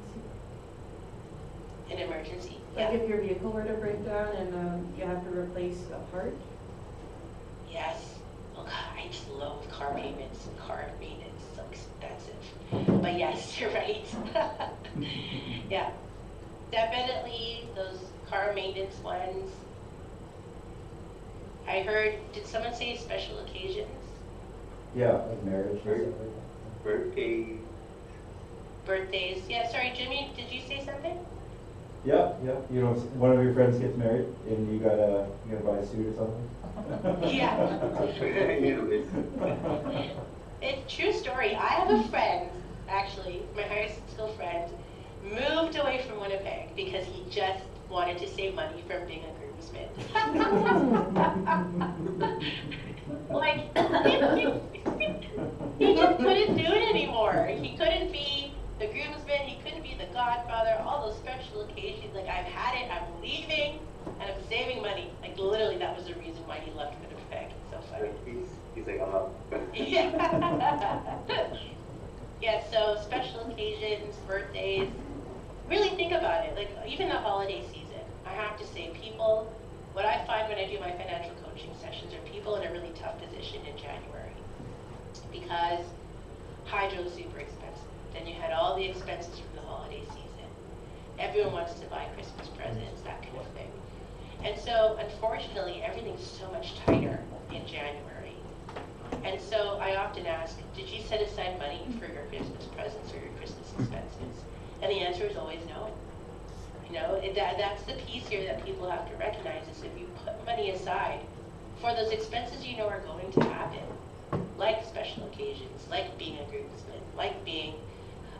An emergency. Like Yeah. if your vehicle were to break down and you have to replace a part? Yes. Oh God, I just loathe car payments and car maintenance. So expensive. But yes, you're right. Yeah. Definitely those car maintenance ones. I heard, did someone say special occasions? Yeah, like marriage. Birthday. Birthdays. Yeah, sorry, Jimmy, did you say something? Yeah, yeah. One of your friends gets married and you gotta buy a suit or something. Yeah. It's true story. I have a friend, actually, my high school friend, moved away from Winnipeg because he just wanted to save money from being a groomsman. Like, he just couldn't do it anymore. He couldn't be the groomsman, he couldn't be the godfather, all those special occasions. Like, I've had it, I'm leaving, and I'm saving money. Like, literally, that was the reason why he left Winnipeg. It's so funny. He's like, I'm up. Yeah. Yeah, so special occasions, birthdays, really think about it. Like, even the holiday season, I have to say, people, what I find when I do my financial coaching sessions are people in a really tough position in January because hydro is super expensive. Then you had all the expenses from the holiday season. Everyone wants to buy Christmas presents, that kind of thing. And so, unfortunately, everything's so much tighter in January. And so I often ask, did you set aside money for your Christmas presents or your Christmas expenses? And the answer is always no. You know, that's the piece here that people have to recognize is if you put money aside for those expenses you know are going to happen, like special occasions, like being a groomsman, like being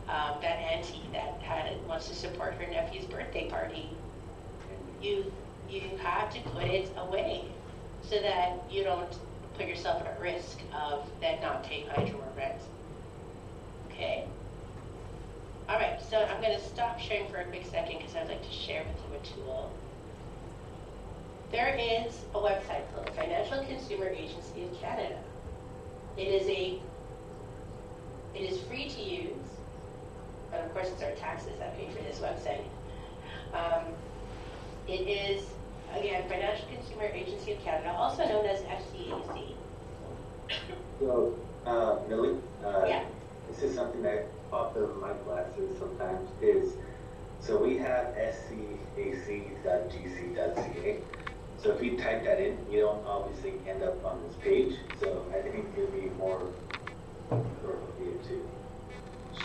that auntie that wants to support her nephew's birthday party, you have to put it away so that you don't put yourself at risk of then not paying hydro or rent. Okay? All right, so I'm going to stop sharing for a quick second because I'd like to share with you a tool. There is a website called the Financial Consumer Agency of Canada. It is free to use, but of course it's our taxes that pay for this website. It is, again, Financial Consumer Agency of Canada, also known as FCAC. So, Millie, Yeah. this is something that popped up in my classes sometimes is, so we have scac.gc.ca. So if you type that in, you don't obviously end up on this page. So I think it would be more appropriate to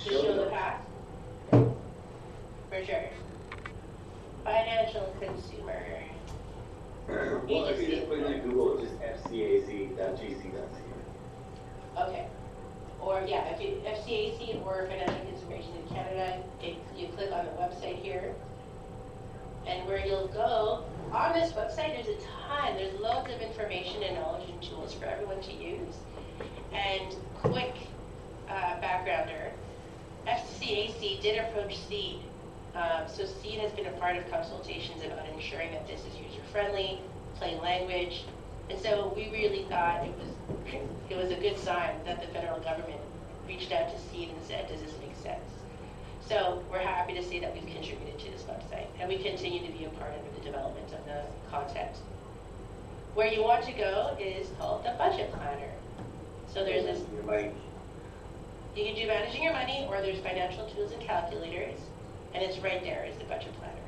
Show the path? For sure. Financial Consumer well, if you just put in Google, just fcac.gc.ca. Okay. Or yeah, if you FCAC or Financial Consumer Agency of Canada, you click on the website here, and where you'll go on this website, there's loads of information and knowledge and tools for everyone to use. And quick backgrounder, FCAC did approach SEED. So SEED has been a part of consultations about ensuring that this is user-friendly, plain language, and so we really thought it was a good sign that the federal government reached out to SEED and said, does this make sense? So we're happy to say that we've contributed to this website, and we continue to be a part of the development of the content. Where you want to go is called the budget planner. So there's this, you can do managing your money, or there's financial tools and calculators, and it's right there is the budget planner.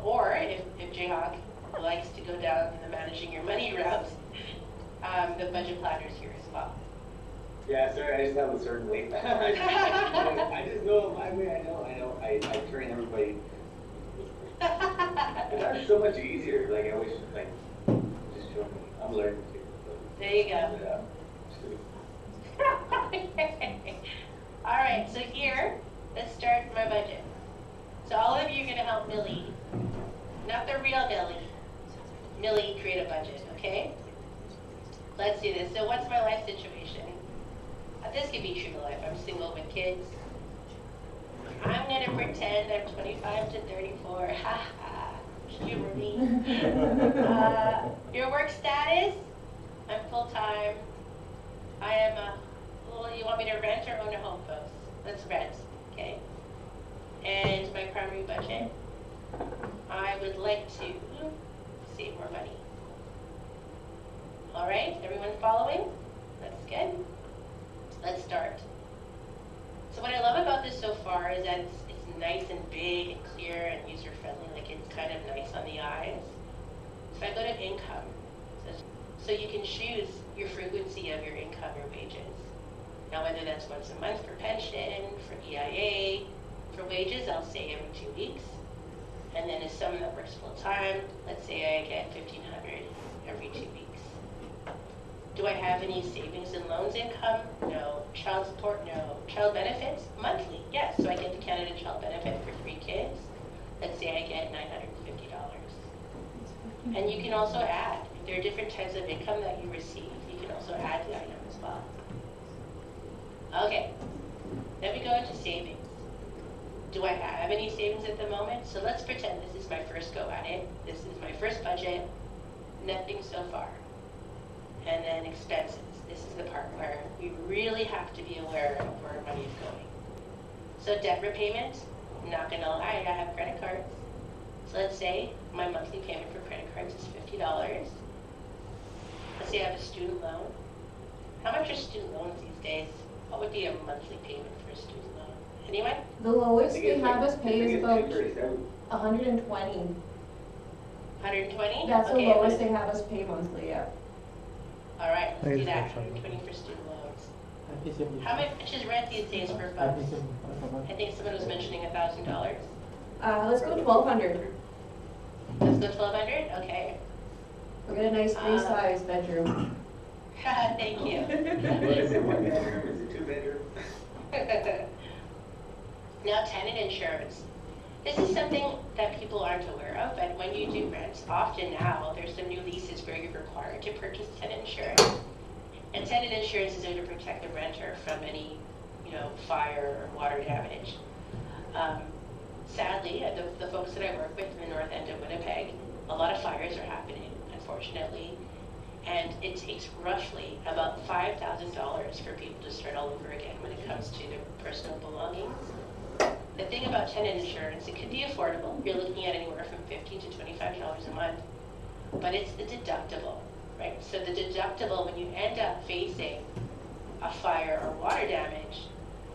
Or if Jayhawk likes to go down the managing your money route, the budget planner is here as well. Yeah, sorry, I just have a certain way. I just know my way. I know. I train everybody. It's so much easier. Like I wish, like, just show me. I'm learning too. So. There you go. All right, so here, let's start my budget. So all of you are going to help Millie, not the real Millie create a budget, okay? Let's do this. So what's my life situation? This could be true to life. I'm single with kids. I'm going to pretend I'm 25 to 34. Ha ha. Humor me. Your work status? I'm full-time. I am well, you want me to rent or own a home, folks? Let's rent, okay? And my primary budget, I would like to save more money. All right, everyone following? That's good. Let's start. So what I love about this so far is that it's nice and big and clear and user-friendly, like it's kind of nice on the eyes. So if I go to income, so you can choose your frequency of your income, your wages. Now whether that's once a month for pension, for EIA, for wages, I'll say every 2 weeks. And then as someone that works full-time, let's say I get $1,500 every 2 weeks. Do I have any savings and loans income? No. Child support? No. Child benefits? Monthly, yes. So I get the Canada Child Benefit for 3 kids. Let's say I get $950. And you can also add. If there are different types of income that you receive, you can also add the item as well. Okay. Then we go into savings. Do I have any savings at the moment? So let's pretend this is my first go at it. This is my first budget. Nothing so far. And then expenses. This is the part where we really have to be aware of where our money is going. So debt repayment, I'm not gonna lie, I have credit cards. So let's say my monthly payment for credit cards is $50. Let's say I have a student loan. How much are student loans these days? What would be a monthly payment for a student loan? Anyone? The lowest I think they it's have like- us pay is about 237. 120. 120? That's the Okay, lowest they have us pay monthly, yeah. All right, I let's do think that. it's about 120 for student loans. How much is rent these days for folks? I think someone was mentioning $1,000. Let's go 1,200. Let's go 1,200? Okay. We'll get a nice three-size bedroom. Thank you. Is it one bedroom? Is it two bedroom? Now, tenant insurance. This is something that people aren't aware of, but when you do rents, often now there's some new leases where you're required to purchase tenant insurance. And tenant insurance is there to protect the renter from any, fire or water damage. Sadly, the folks that I work with in the north end of Winnipeg, a lot of fires are happening, unfortunately. And it takes roughly about $5,000 for people to start all over again when it comes to their personal belongings. The thing about tenant insurance, it can be affordable. You're looking at anywhere from $15 to $25 a month. But it's the deductible, right? So the deductible, when you end up facing a fire or water damage,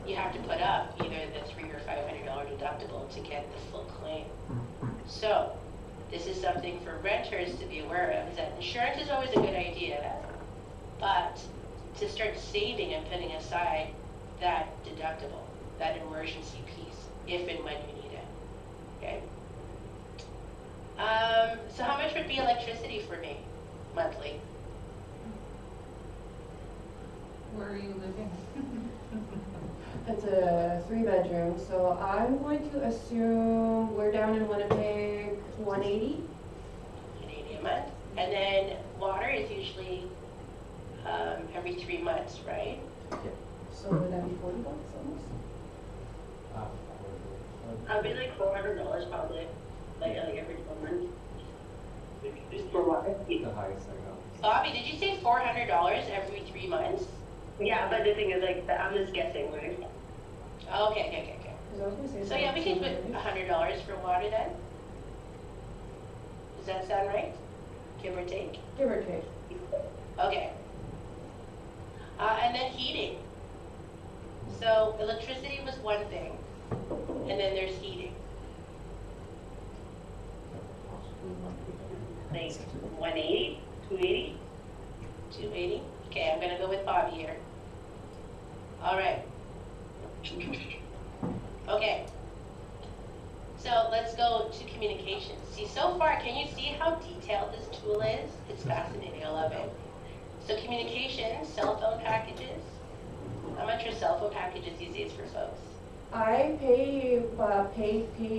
you have to put up either the $300 or $500 deductible to get the full claim. So this is something for renters to be aware of, is that insurance is always a good idea, but to start saving and putting aside that deductible, that emergency piece, if and when you need it, okay? So how much would be electricity for me monthly? Where are you living? It's a 3-bedroom, so I'm going to assume we're down in Winnipeg, 180. 180 a month. And then water is usually every 3 months, right? So would that be $40 almost? I'd be like $400 probably, like every 4 months. For water. The highest I got. Bobby, did you say $400 every 3 months? Yeah, but the thing is, like, I'm just guessing, right? Oh, okay. 'Cause I was gonna say So yeah, we can put $100 for water then. Does that sound right? Give or take? give or take. Okay. And then heating. So electricity was one thing, and then there's heating. Like 180, 280. 280? Okay, I'm gonna go with Bobby here. All right. Okay. So let's go to communications. See, so far, can you see how detailed this tool is? It's fascinating, I love it. So communications, cell phone packages. How much are cell phone packages these days for folks? I pay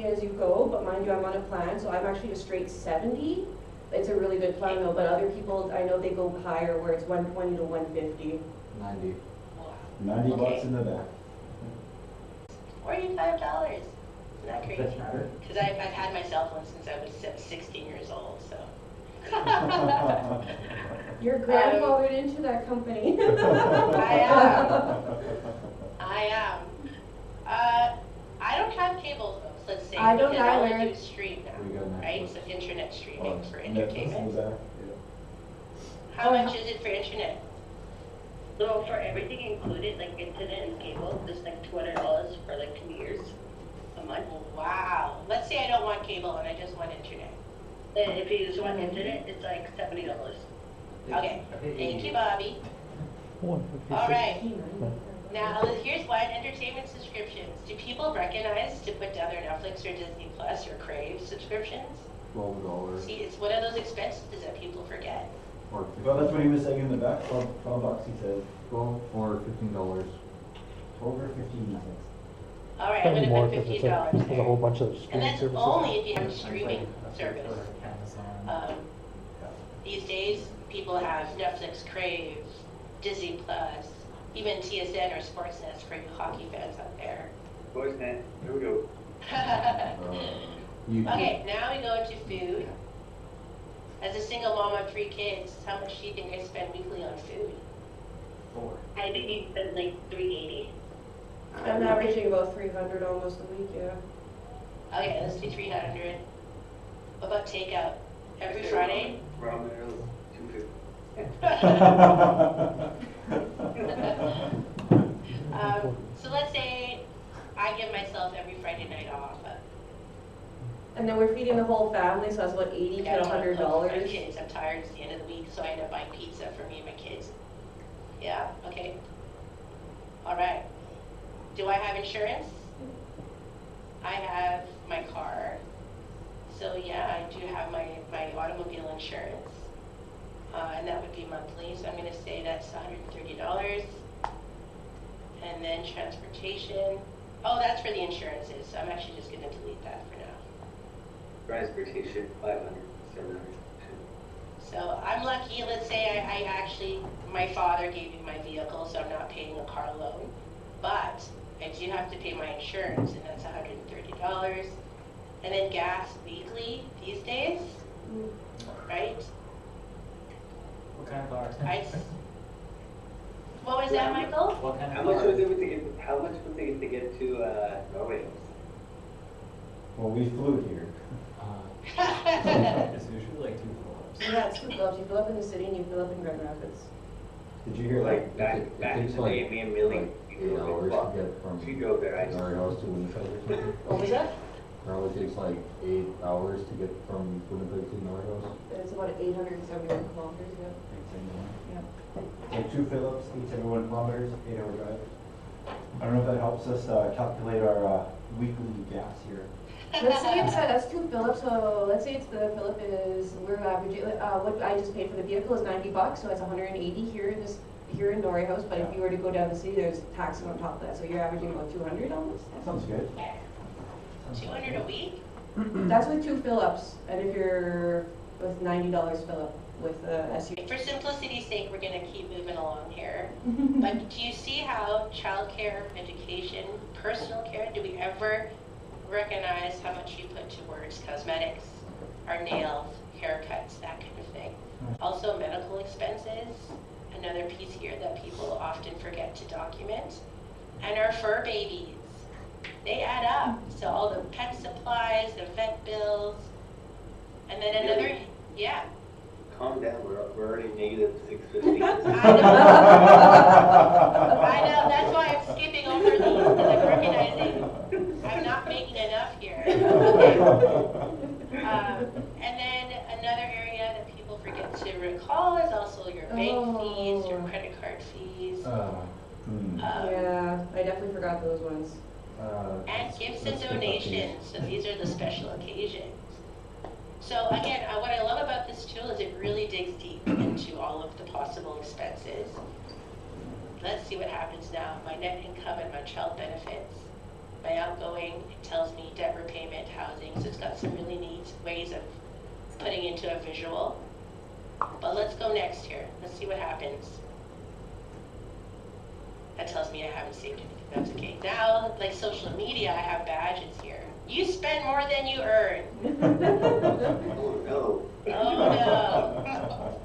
as you go, but mind you, I'm on a plan, so I'm actually a straight 70. It's a really good plan though, but other people, I know they go higher where it's 120 to 150. 90. Wow. 90 Okay. bucks in the back. $45. Isn't that crazy? Does that matter? Because I've had my cell phone since I was 16 years old, so. You're grandfathered into that company. I am. I don't have cable, folks, let's say. I don't because all I either. do is stream We now, got right? Netflix. So internet streaming Oh, for Netflix entertainment. was that? How much is it for internet? So for everything included, like internet and cable, it's like $200 for like 2 years a month. Wow. Let's say I don't want cable and I just want internet. And if you just want internet, it's like $70. Okay. Thank you, Bobby. 156. All right. Now, here's one, entertainment subscriptions. Do people recognize to put down their Netflix or Disney Plus or Crave subscriptions? $12. See, it's one of those expenses that people forget. Or Well, that's what he was saying in the back, 12 bucks, he said. 12 or $15. 12 or 15, I think. All right, I'm Probably gonna more put because $15 there's a whole there. bunch of And streaming that's services. only if you have a streaming service. Amazon. These days, people have Netflix, Crave, Disney Plus, even TSN or Sportsnet for you hockey fans out there. Sportsnet, here we go. YouTube. Okay, now we go into food. As a single mom of 3 kids, how much do you think I spend weekly on food? 4. I think you spend like $380. I'm averaging about 300 almost a week, yeah. Okay, let's do 300. What about takeout? Every Friday? Ramen noodles, $250. So let's say I give myself every Friday night off. And then we're feeding the whole family, so that's about $80 I to don't wanna cook for my $100. kids. I'm tired. It's the end of the week, so I end up buying pizza for me and my kids. Yeah. Okay. All right. Do I have insurance? I have my car. So yeah, I do have my automobile insurance. And that would be monthly, so I'm gonna say that's $130. And then transportation, oh, that's for the insurances, so I'm actually just gonna delete that for now. Transportation, 500, 700. So I'm lucky, let's say I actually, my father gave me my vehicle, so I'm not paying a car loan. But I do have to pay my insurance, and that's $130. And then gas weekly these days, right? What kind of car? What was that, Michael? What kind of How car? much was it to get? How much was it to get to Norway? Well, we flew here. It's usually like 2 floors. Yeah, it's 2 Phillips. You fill up in the city and you fill up in Grand Rapids. Did you hear Like back it in takes the day, me and Millie, like 8 hours to get from she drove there. I just our house to Winnipeg or something. What was that? Probably takes like 8 hours to get from Winnipeg to our house. It's about 871 kilometers, yeah. Like 2 Phillips, 871 kilometers, 8-hour drive. I don't know if that helps us calculate our weekly gas here. Let's say it's, that's 2 Phillips, so let's say it's the Phillip is, we're averaging, what I just paid for the vehicle is $90, so it's 180 here in Norway House, but if you were to go down the city, there's taxes on top of that, so you're averaging about 200 almost. Sounds good. 200 a week? That's with 2 Phillips, and if you're with $90 Phillip with SUV. For simplicity's sake, we're gonna keep moving along here. But do you see how childcare, education, personal care, do we ever recognize how much you put towards cosmetics, our nails, haircuts, that kind of thing? Also medical expenses, another piece here that people often forget to document. And our fur babies, they add up. So all the pet supplies, the vet bills, and then another, yeah. calm down. We're already negative 650. I know, that's why I'm skipping over these, because I'm recognizing I'm not making enough here. And then another area that people forget to recall is also your bank fees, your credit card fees. Yeah, I definitely forgot those ones. And gifts and donations, so these are the special occasions. So again, what I love about this tool is it really digs deep into all of the possible expenses. Let's see what happens now. My net income and my child benefits. My outgoing, it tells me debt repayment, housing, so it's got some really neat ways of putting into a visual. But let's go next here. Let's see what happens. That tells me I haven't saved anything. That's okay. Now, like social media, I have badges here. You spend more than you earn. Oh no. Oh no.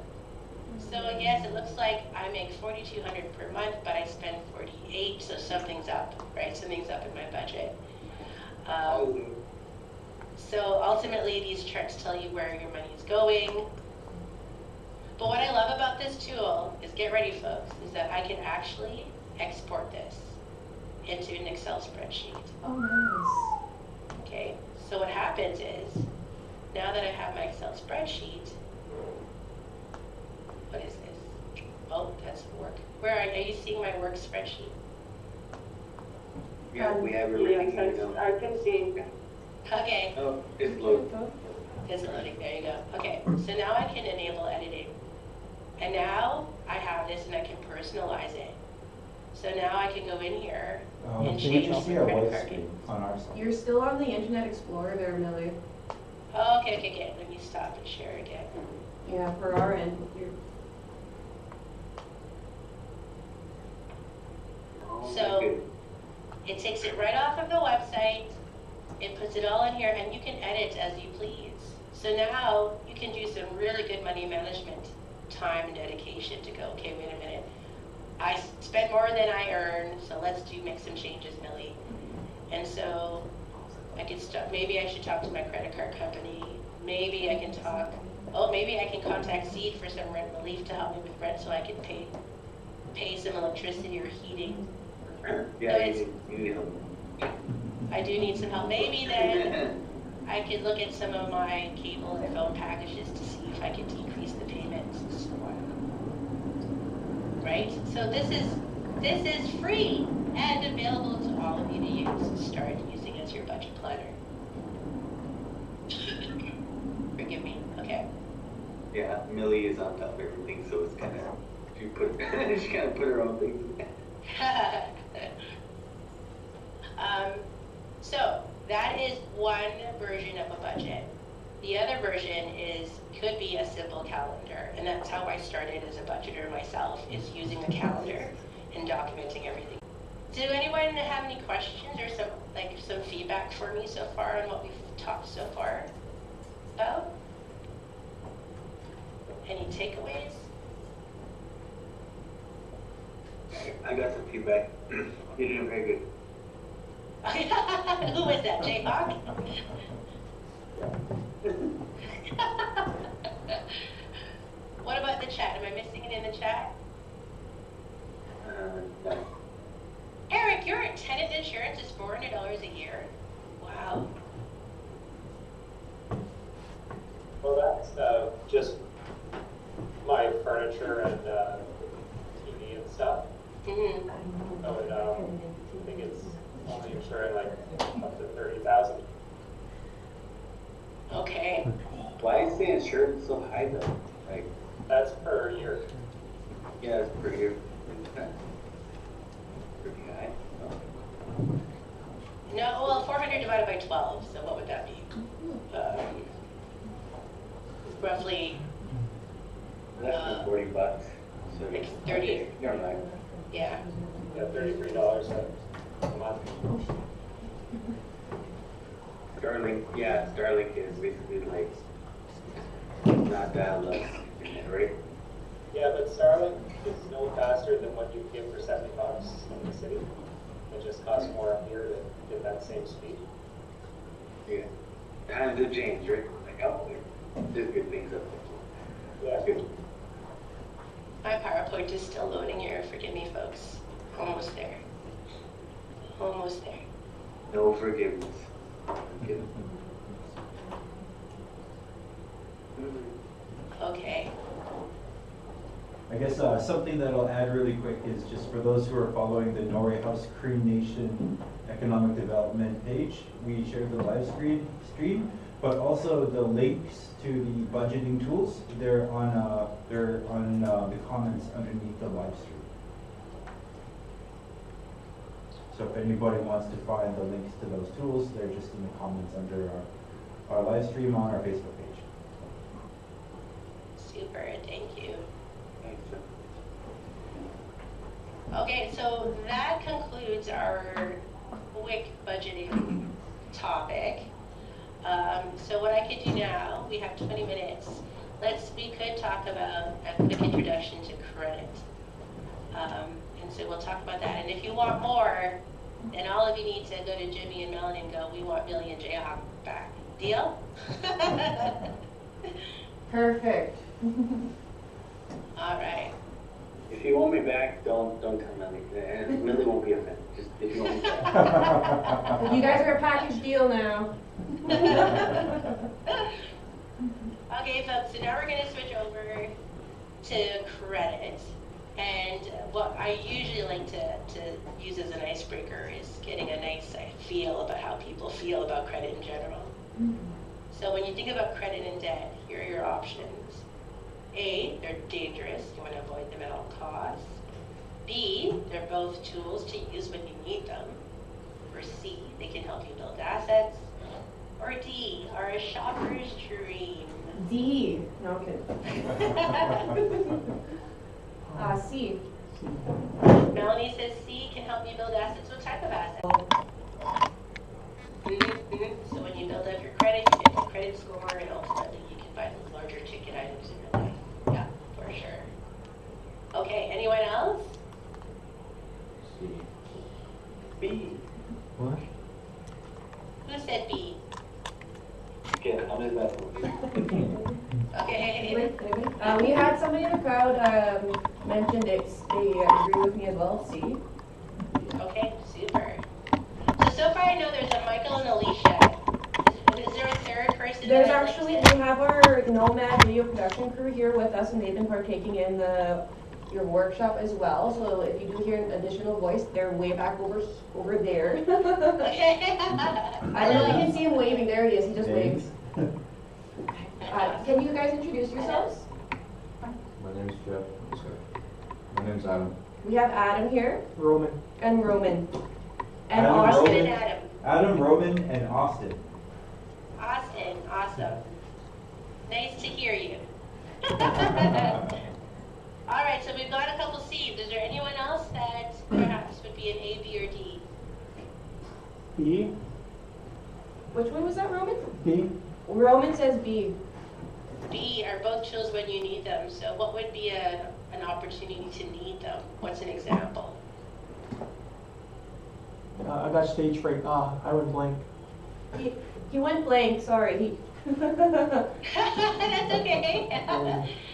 So yes, it looks like I make $4,200 per month, but I spend $48, so something's up, right? Something's up in my budget. So ultimately, these charts tell you where your money is going. But what I love about this tool is, get ready folks, is that I can actually export this into an Excel spreadsheet. Oh, nice. Okay, so what happens is, now that I have my Excel spreadsheet, what is this? Oh, that's work. Where are you seeing my work spreadsheet? Yeah, we have everything. Yes, I can see. Okay. Oh, it's loaded. It's loading, there you go. Okay, so now I can enable editing. And now I have this and I can personalize it. So now I can go in here and Can we change just see the our credit white card. screen on our side? You're still on the Internet Explorer there, Millie. Oh, okay. Let me stop and share again. Yeah, for our end, you're... So it takes it right off of the website, it puts it all in here, and you can edit as you please. So now you can do some really good money management time and dedication to go, okay, wait a minute. I spend more than I earn, so let's make some changes, Millie. And so I could start, maybe I should talk to my credit card company. Maybe I can maybe I can contact Seed for some rent relief to help me with rent so I can pay some electricity or heating or Yeah, No, it's- you need help. I do need some help. Maybe then I could look at some of my cable and phone packages to see if I could decrease the payments and so on. Right? So this is free and available to all of you to use. Start using as your budget planner. Forgive me. Okay. Yeah, Millie is on top of everything, so it's kind of, she kind of put her own things. So that is one version of a budget. The other version could be a simple calendar, and that's how I started as a budgeter myself, is using the calendar and documenting everything. Do anyone have any questions or some feedback for me so far on what we've talked so far about? Any takeaways? I got some feedback. You're doing very good. Who was that, Jayhawk? What about the chat? Am I missing it in the chat? No. Eric, your tenant insurance is $400 a year. Wow. Well, that's just my furniture and TV and stuff. Mm-hmm. I think it's only insuring like up to 30,000. Okay. Why is the insurance so high though? Like, That's per year. yeah, it's per year. Pretty high. No, well, 400 divided by 12, so what would that be? Roughly Less than $40. So like 30. You're right. Yeah. Yeah, $33 a month. Starlink is basically like not that low, right? Yeah, but Starlink is no faster than what you get for $70 in the city. It just costs more up here to get that same speed. Yeah. Times have changed, right? Like, oh, there's good things up there. Yeah. Good. My PowerPoint is still loading here. Forgive me, folks. Almost there. Almost there. No forgiveness. Good. Okay. I guess something that I'll add really quick is just for those who are following the Norway House Cree Nation Economic Development page, we shared the live stream, but also the links to the budgeting tools. They're on the comments underneath the live stream. So if anybody wants to find the links to those tools, they're just in the comments under our live stream on our Facebook page. Super. Thank you. Thanks. Okay, so that concludes our quick budgeting topic. So what I could do now, we have 20 minutes. We could talk about a quick introduction to credit. And so we'll talk about that. And if you want more, then all of you need to go to Jimmy and Melanie and go, we want Billy and Jayhawk back. Deal? Perfect. All right. If you want me back, don't tell Millie. And Millie won't be offended. Just if you want me back. You guys are a package deal now. Okay, folks, so now we're going to switch over to credit. And what I usually like to use as an icebreaker is getting a nice feel about how people feel about credit in general. So when you think about credit and debt, here are your options. A, they're dangerous. You want to avoid them at all costs. B, they're both tools to use when you need them. Or C, they can help you build assets. Or D, are a shopper's dream. D. No, I'm kidding. C. Melanie says C can help you build assets. What type of assets? So when you build up your credit, you get your credit score, and ultimately you can buy the larger ticket items in your life. Yeah, for sure. Okay, anyone else? C. B. What? Who said B? Okay, how does that work? Okay. We had somebody in the crowd mentioned it. They agree with me as well. C. Okay, super. So far I know there's a Michael and Alicia. Is there a third person? There's that I'd like actually, to- we have our Nomad video production crew here with us, and they've been partaking in your workshop as well. So if you do hear an additional voice, they're way back over there. Okay. I don't know if you can see him waving. There he is. He just waves. Can you guys introduce yourselves? My name's Jeff. Sorry. My name's Adam. We have Adam here. Roman. And Roman. And Adam, Austin. Roman and Adam. Adam, Roman, and Austin. Austin, awesome. Nice to hear you. All right, so we've got a couple C's. Is there anyone else that perhaps would be an A, B, or D? B. Which one was that, Roman? B. Roman says B. B are both tools when you need them. So what would be an opportunity to need them? What's an example? I got stage fright. I went blank. He went blank. Sorry. That's okay.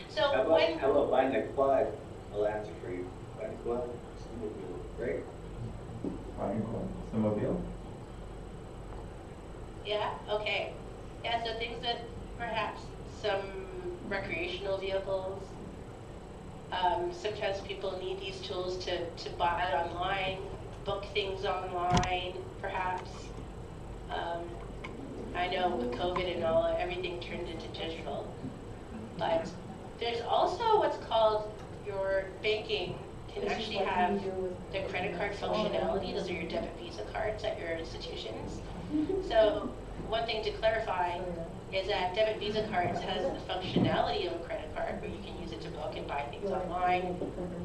So How about buy next slide? I'll answer for you. Buy next slide. Right? Snowmobile. Yeah, okay. Yeah, so things that perhaps some recreational vehicles. Sometimes people need these tools to buy it online, book things online, perhaps. I know with COVID and all, everything turned into digital. But there's also what's called your banking can actually have the credit card functionality. Those are your debit Visa cards at your institutions. So one thing to clarify is that debit Visa cards has the functionality of a credit card where you can use it to book and buy things online,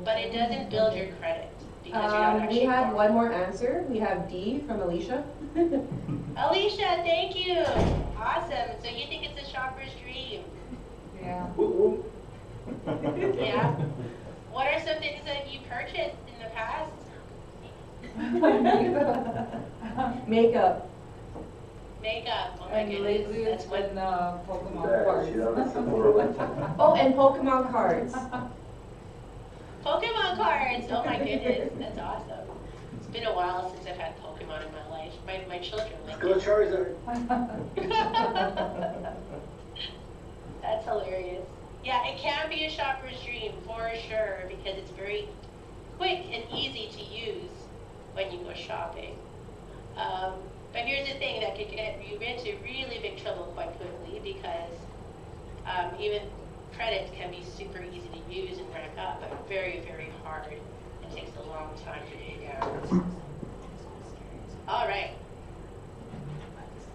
but it doesn't build your credit because you're not actually We have borrowing. one more answer. We have D from Alicia. Alicia, thank you. Awesome. So you think it's a shopper's dream? Yeah. Yeah. What are some things that you purchased in the past? Makeup. Makeup. Oh my And goodness. lately That's it's what. been Pokemon cards. Oh, and Pokemon cards. Pokemon cards. Oh my goodness. That's awesome. It's been a while since I've had Pokemon in my life. My children like Go it. Charizard. That's hilarious. Yeah, it can be a shopper's dream for sure because it's very quick and easy to use when you go shopping. But here's the thing that could get you into really big trouble quite quickly because even credit can be super easy to use and rack up, but very, very hard. It takes a long time to pay down. All right.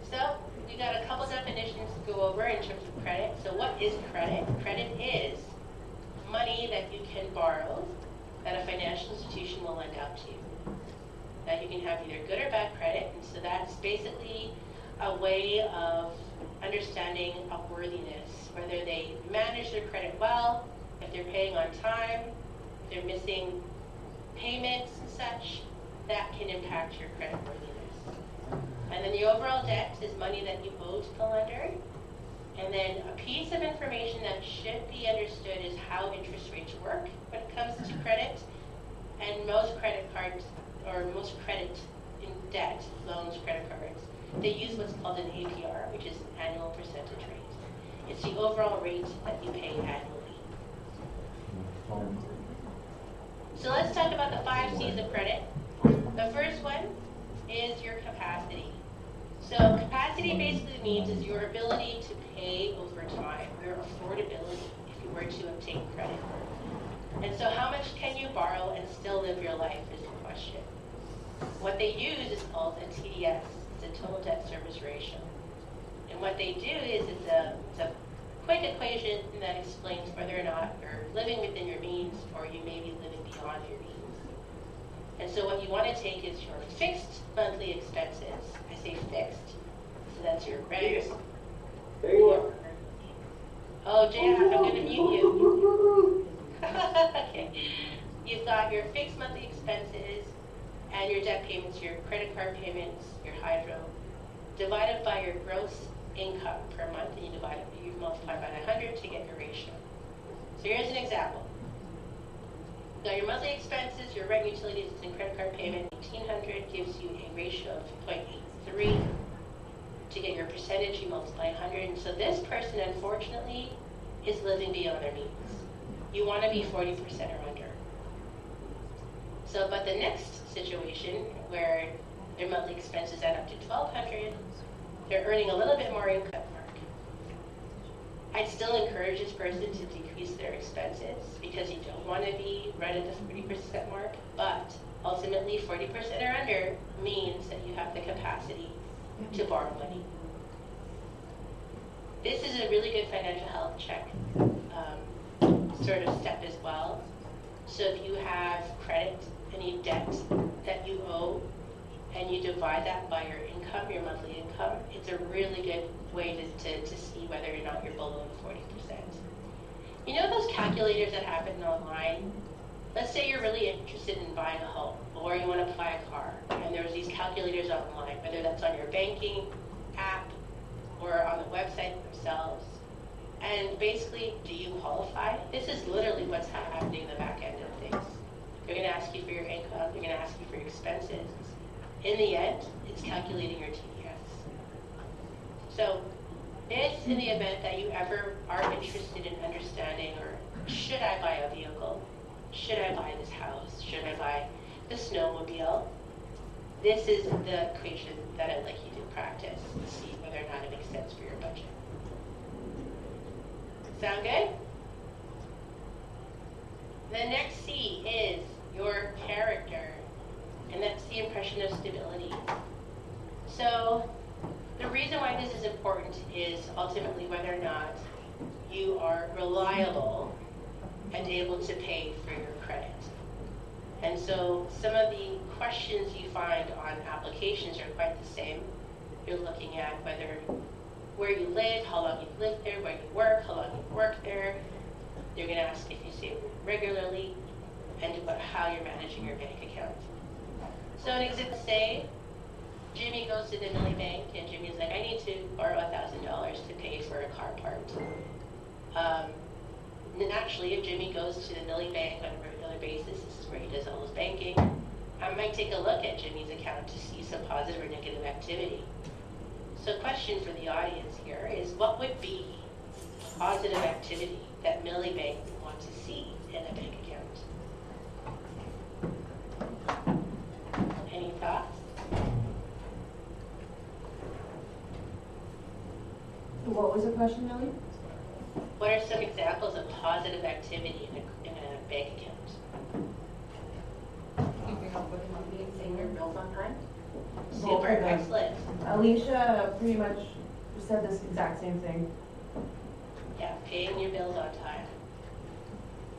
So we got a couple definitions to go over in terms of credit. So what is credit? Credit is money that you can borrow that a financial institution will lend out to you. That you can have either good or bad credit, and so that's basically a way of understanding upworthiness, whether they manage their credit well, if they're paying on time, if they're missing payments and such, that can impact your credit worthiness. And then the overall debt is money that you owe to the lender. And then a piece of information that should be understood is how interest rates work when it comes to credit. And most credit cards, or most credit in debt, loans, credit cards, they use what's called an APR, which is an annual percentage rate. It's the overall rate that you pay annually. So let's talk about the 5 C's of credit. The first one is your capacity. So capacity basically means is your ability to pay over time, your affordability if you were to obtain credit. And so how much can you borrow and still live your life is the question. What they use is called a TDS, it's a total debt service ratio. And what they do is it's a quick equation that explains whether or not you're living within your means or you may be living beyond your means. And so what you want to take is your fixed monthly expenses. I say fixed, so that's your rent. There you are. Oh, Jay, I'm going to mute you. Okay. You've got your fixed monthly expenses and your debt payments, your credit card payments, your hydro, divided by your gross income per month, and you multiply by 100 to get your ratio. So here's an example. got your monthly expenses, your rent, utilities, and credit card payment. 1,800 gives you a ratio of 0.83. To get your percentage, you multiply 100. And so this person, unfortunately, is living beyond their means. You want to be 40% or under. So, but the next situation where their monthly expenses add up to 1,200, they're earning a little bit more income. I'd still encourage this person to decrease their expenses because you don't want to be right at the 40% mark, but ultimately 40% or under means that you have the capacity to borrow money. This is a really good financial health check sort of step as well. So if you have credit, any debt that you owe, and you divide that by your income, your monthly income, it's a really good way to see whether or not you're below the 40%. You know those calculators that happen online? Let's say you're really interested in buying a home, or you want to buy a car, and there's these calculators online, whether that's on your banking app or on the website themselves. And basically, do you qualify? This is literally what's happening in the back end of things. They're going to ask you for your income, they're going to ask you for your expenses. In the end, it's calculating your TDS. So if in the event that you ever are interested in understanding, or should I buy a vehicle? Should I buy this house? Should I buy the snowmobile? This is the equation that I'd like you to practice to see whether or not it makes sense for your budget. Sound good? The next C is your character. And that's the impression of stability. So the reason why this is important is ultimately whether or not you are reliable and able to pay for your credit. And so some of the questions you find on applications are quite the same. You're looking at where you live, how long you've lived there, where you work, how long you've worked there. They're going to ask if you save regularly and about how you're managing your bank account. So an example, say Jimmy goes to the Millie Bank and Jimmy's like, I need to borrow $1,000 to pay for a car part. Naturally, if Jimmy goes to the Millie Bank on a regular basis, this is where he does all his banking, I might take a look at Jimmy's account to see some positive or negative activity. So question for the audience here is, what would be positive activity that Millie Bank would want to see in a bank account? Any thoughts? What was the question, Millie? What are some examples of positive activity in a bank account? Keeping up with money, Paying your bills on time? Super, excellent. Alicia pretty much said this exact same thing. Yeah, paying your bills on time.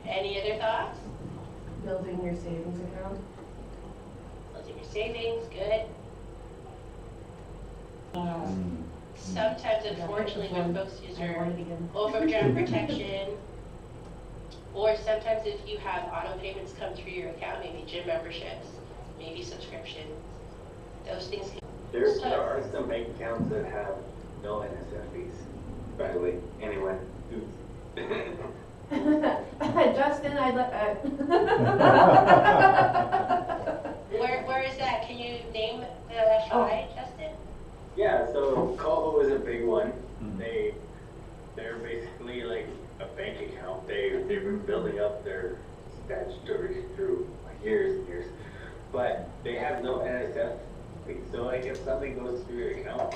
Any other thoughts? Building your savings account. Building your savings, good. Sometimes, unfortunately, when folks use their overdraft protection, or sometimes if you have auto payments come through your account, maybe gym memberships, maybe subscriptions, those things can... There are some bank accounts that have no NSF fees, by the way. Anyway, Justin, I'd like. Where is that? Can you name the shy, Justin? yeah, so Coho is a big one. They're basically like a bank account. They've been building up their statutory through years and years, but they have no NSF. So like if something goes through your account,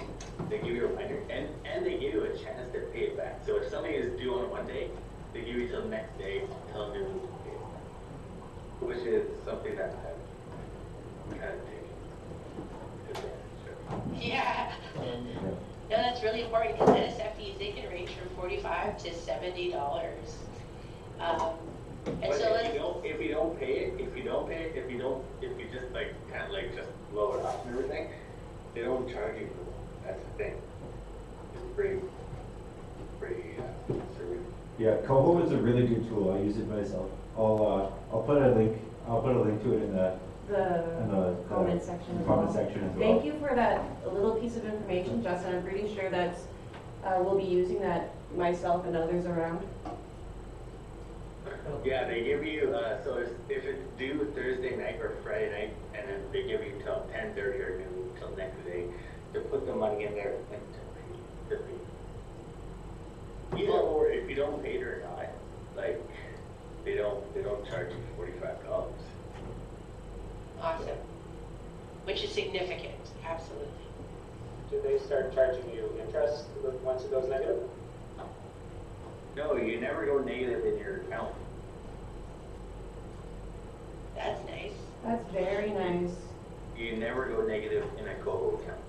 they give you a reminder and they give you a chance to pay it back. So if something is due on one day, they give you till the next day, tell you to pay it back, which is something that I've kind of taken advantage of. Yeah. No, that's really important because NSF fees, they can range from $45 to $70. And But so if you don't pay it, if you just like kind of like just blow it off and everything, they don't charge you for that. That's the thing. It's pretty conservative. Yeah, Coho is a really good tool. I use it myself. I'll put a link to it in the Comment section as comment well. section as well. Thank you for that little piece of information, Justin. I'm pretty sure that we'll be using that myself and others around. Yeah, they give you, so if it's due Thursday night or Friday night, and then they give you till 10:30 or noon till next day to put the money in there and to pay. Either or, if you don't pay it or not, like, they don't charge you $45. Awesome. Which is significant, absolutely. Do they start charging you interest once it goes negative? No, you never go negative in your account. That's nice. That's very nice. You never go negative in a Coho account.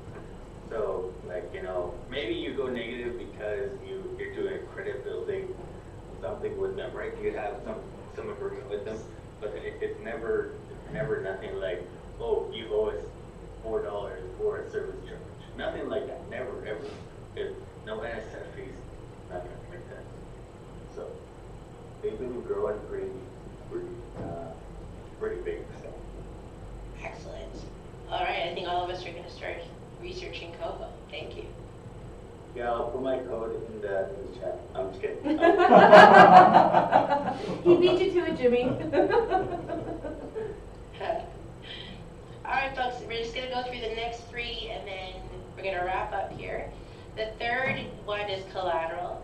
So, like, you know, maybe you go negative because you're doing a credit building something with them, right? You have some agreement with them, but it's never nothing like, oh, you owe us $4 for a service charge. Nothing like that. Never, ever. No NSF fees, nothing like that. So, they've been growing pretty big, so. Excellent. All right, I think all of us are going to start researching Coho. Thank you. Yeah, I'll put my code in the chat. I'm just kidding. He beat you to it, Jimmy. All right, folks, we're just going to go through the next three, and then we're going to wrap up here. The third one is collateral.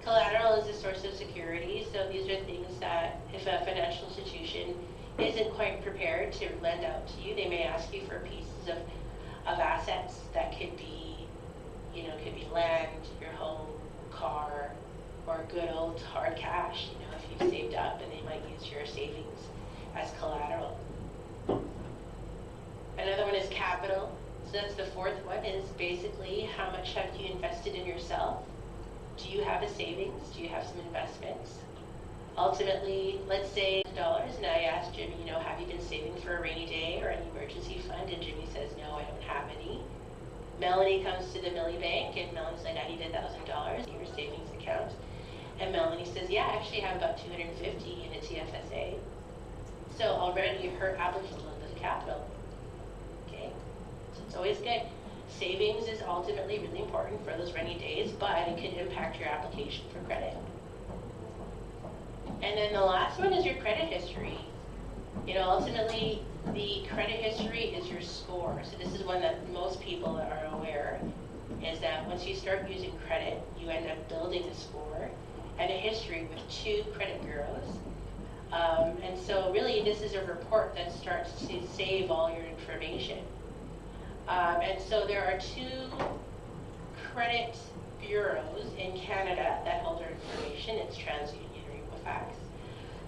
Collateral is a source of security, so these are things that if a financial institution isn't quite prepared to lend out to you, they may ask you for pieces of assets that could be, you know, could be land, your home, car, or good old hard cash, you know, if you've saved up, and they might use your savings as collateral. Another one is capital. So that's the fourth one, is basically how much have you invested in yourself? Do you have a savings? Do you have some investments? Ultimately, let's say $1, and I asked Jimmy, you know, have you been saving for a rainy day or an emergency fund? And Jimmy says, no, I don't have any. Melanie comes to the Millie Bank, and Melanie's like, I need $1,000 in your savings account. And Melanie says, yeah, I actually have about $250 in a TFSA. So already her application is a little bit of capital. Okay, so it's always good. Savings is ultimately really important for those rainy days, but it can impact your application for credit. And then the last one is your credit history. You know, ultimately, the credit history is your score. So this is one that most people are aware, is that once you start using credit, you end up building a score and a history with 2 credit bureaus. And so really, this is a report that starts to save all your information. And so there are 2 credit bureaus in Canada that hold our information. It's TransUnion or Equifax.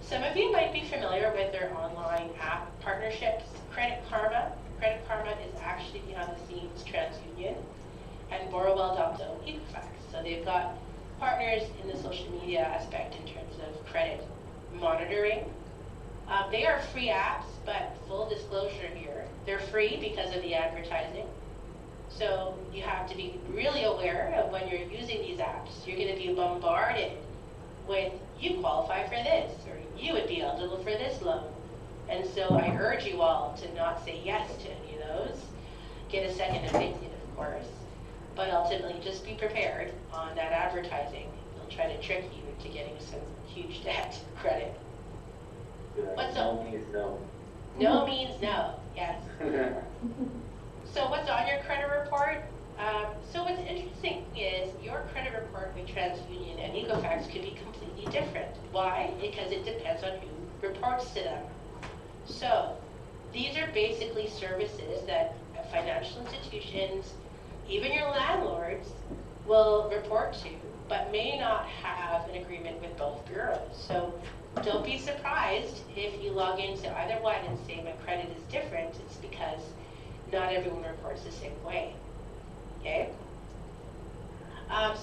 Some of you might be familiar with their online app partnerships. Credit Karma. Credit Karma is actually behind the scenes TransUnion, and Borrowell.co Equifax. So they've got partners in the social media aspect in terms of credit monitoring. They are free apps, but full disclosure here, they're free because of the advertising. So you have to be really aware of when you're using these apps. You're going to be bombarded with, you qualify for this, or you would be eligible for this loan. And so I urge you all to not say yes to any of those. Get a second opinion, of course. But ultimately, just be prepared on that advertising. They'll try to trick you into getting some huge debt credit. What's no means no. No means no, yes. So what's on your credit report? So what's interesting is your credit report with TransUnion and Equifax could be completely different. Why? Because it depends on who reports to them. So these are basically services that financial institutions, even your landlords, will report to, but may not have an agreement with both bureaus. So don't be surprised if you log into either one and say my credit is different. It's because not everyone reports the same way. Okay?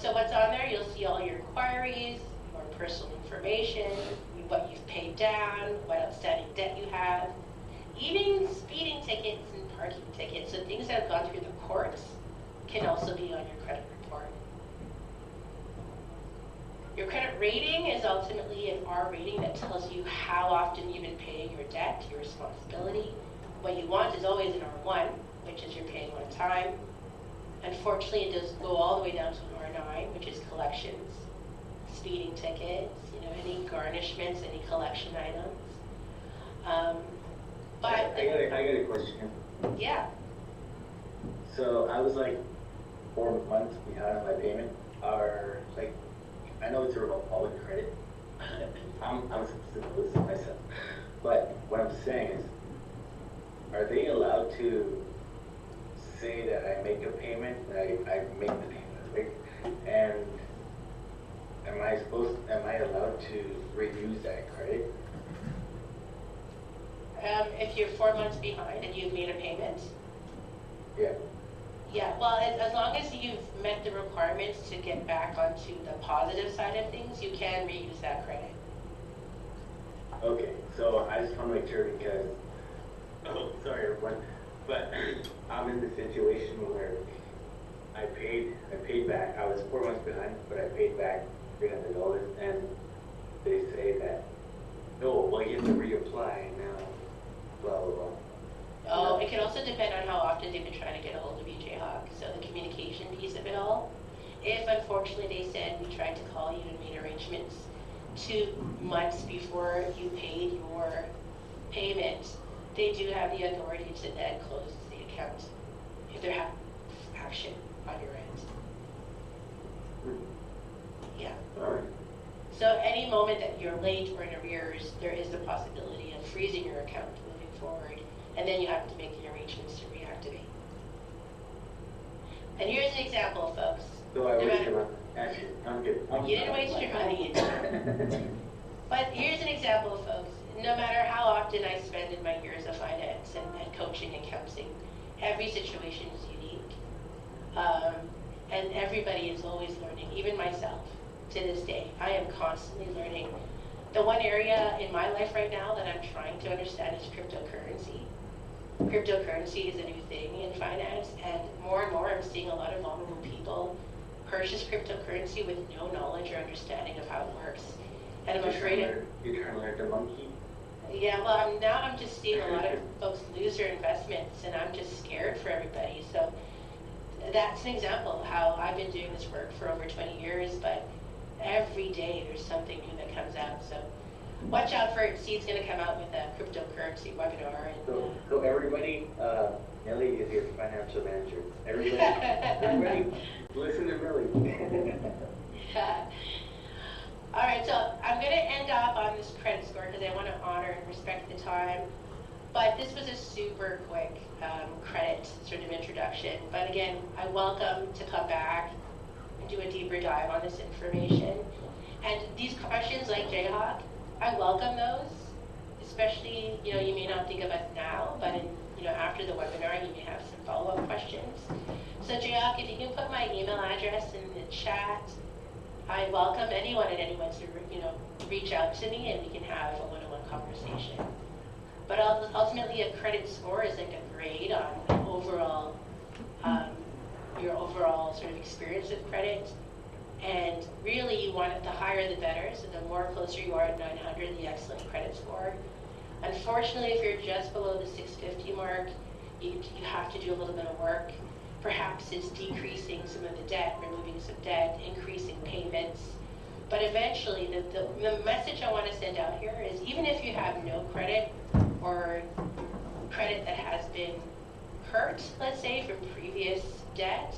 So what's on there? You'll see all your inquiries, your personal information, what you've paid down, what outstanding debt you have, even speeding tickets and parking tickets. So things that have gone through the courts can also be on your credit report. Your credit rating is ultimately an R rating that tells you how often you've been paying your debt, your responsibility. What you want is always an R1, which is you're paying on time. Unfortunately, it does go all the way down to an R9, which is collections. speeding tickets, any garnishments, any collection items. But I got a question. yeah. So I was like 4 months behind on my payment. I know it's a revolving credit. I'm supposed to myself. But what I'm saying is, are they allowed to say that I make a payment, that I make the payment, right? And am I allowed to reuse that credit? If you're 4 months behind and you've made a payment, Yeah. yeah, well, as long as you've met the requirements to get back onto the positive side of things, you can reuse that credit. Okay, so I just want to make sure because, sorry everyone, but I'm in the situation where I paid back. I was 4 months behind, but I paid back $300, and they say that, oh, well, you have to reapply now, blah, blah, blah. Oh, it can also depend on how often they've been trying to get a hold of you, Jayhawk. So the communication piece of it all. If unfortunately they said we tried to call you and made arrangements 2 months before you paid your payment, they do have the authority to then close the account if there have action on your end. Yeah. All right. So any moment that you're late or in arrears, there is the possibility of freezing your account moving forward, and then you have to make the arrangements to reactivate. And here's an example, folks. So I wasted your money. Actually, I'm good. You didn't waste your money. But here's an example, folks. No matter how often I spend in my years of finance and coaching and counseling, every situation is unique. And everybody is always learning, even myself, to this day. I am constantly learning. The one area in my life right now that I'm trying to understand is cryptocurrency. Cryptocurrency is a new thing in finance, and more I'm seeing a lot of vulnerable people purchase cryptocurrency with no knowledge or understanding of how it works. And I'm afraid You're trying to learn the monkey? Yeah, well, I'm just seeing a lot of folks lose their investments, and I'm just scared for everybody. So that's an example of how I've been doing this work for over 20 years, but every day there's something new that comes out. So watch out for it. Seed's going to come out with a cryptocurrency webinar. And, so everybody, Nelly is your financial manager. Everybody, listen to Millie. All right, so I'm going to end up on this credit score because I want to honor and respect the time. But this was a super quick credit sort of introduction. But again, I welcome to come back and do a deeper dive on this information. And these questions like Jayhawk, I welcome those, especially, you may not think of us now, but after the webinar, you may have some follow-up questions. So Jayhawk, if you can put my email address in the chat, I welcome anyone and anyone to, reach out to me and we can have a one-on-one conversation. But ultimately, a credit score is like a grade on overall, your overall sort of experience with credit. And really, you want it, the higher the better. So the more closer you are at 900, the excellent credit score. Unfortunately, if you're just below the 650 mark, you have to do a little bit of work. Perhaps it's decreasing some of the debt, removing some debt, increasing payments. But eventually, the message I want to send out here is even if you have no credit or credit that has been hurt, let's say, from previous debt,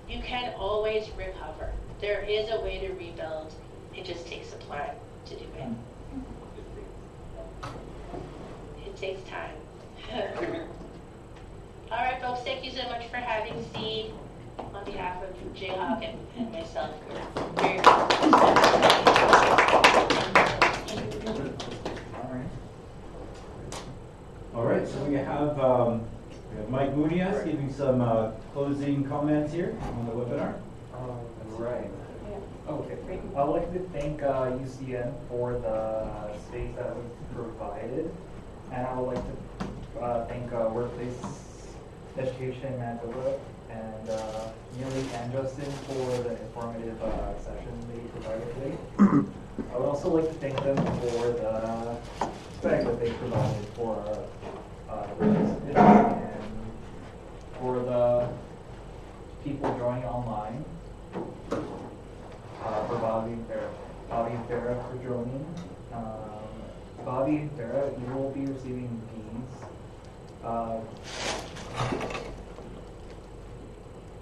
you can always recover. There is a way to rebuild. It just takes a plan to do it. It takes time. All right, folks, thank you so much for having Seed on behalf of Jayhawk and myself. We're very All right, so we have Mike Munias giving some closing comments here on the webinar. Right. Okay. I'd like to thank UCN for the space that was provided, and I would like to thank Workplace Education Manitoba and Neely and Justin for the informative session they provided today. I would also like to thank them for the spec that they provided for and for the people joining online, providing their Farah for joining. Bobby and Farah, you will be receiving these.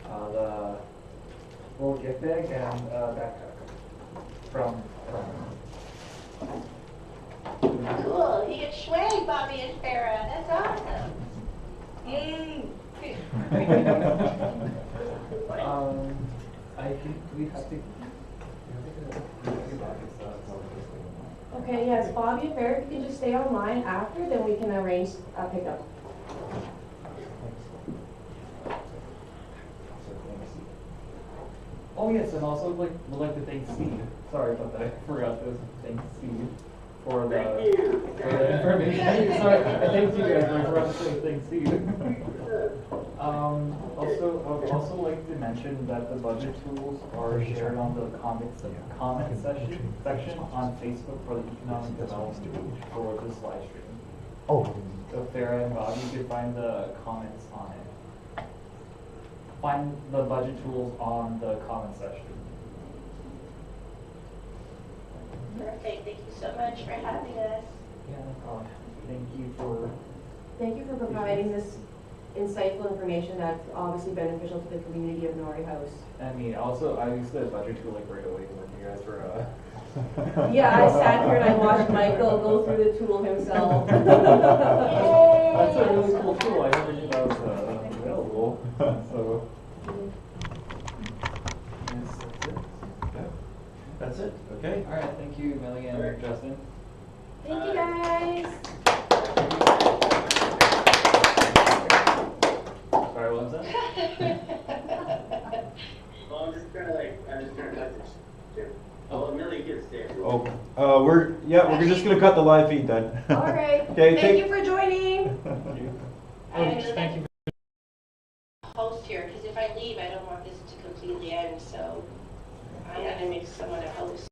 The little gift bag and backpack from. Cool, you get swag, Bobby and Farah. That's awesome. Yay. I think we have to. Okay, yes, Bobby and Barrett, you can just stay online after, then we can arrange a pickup. Oh yes, and also we'd like to thank Steve. Sorry about that, I forgot to thank Steve for the information. Sorry, I thank you guys, but I forgot to say thank Steve. Also, I would also like to mention that the budget tools are shared on the comment section on Facebook for the Economic Development page for this live stream. Oh. So Farah and Bobby, you can find the comments on it. Find the budget tools on the comment section. Perfect. Thank you so much for having us. Yeah, no problem. Thank you for providing this insightful information that's obviously beneficial to the community of Norrie House. I mean, also, I used the budget tool like right away when you guys were, Yeah, I sat here and I watched Michael go through the tool himself. That's a really cool tool. I never knew that was available. So, yes, That's it, okay? all right. Thank you, Millie and Justin. Thank you guys. Sorry, what was that? Well, I'm just trying to message Jim. Oh, Millie gets there. Oh, we're just gonna cut the live feed then. All right. Okay, Thank you for joining. Thank you. Host here, because if I leave, I don't want this to completely end, so I'm going to make someone a host.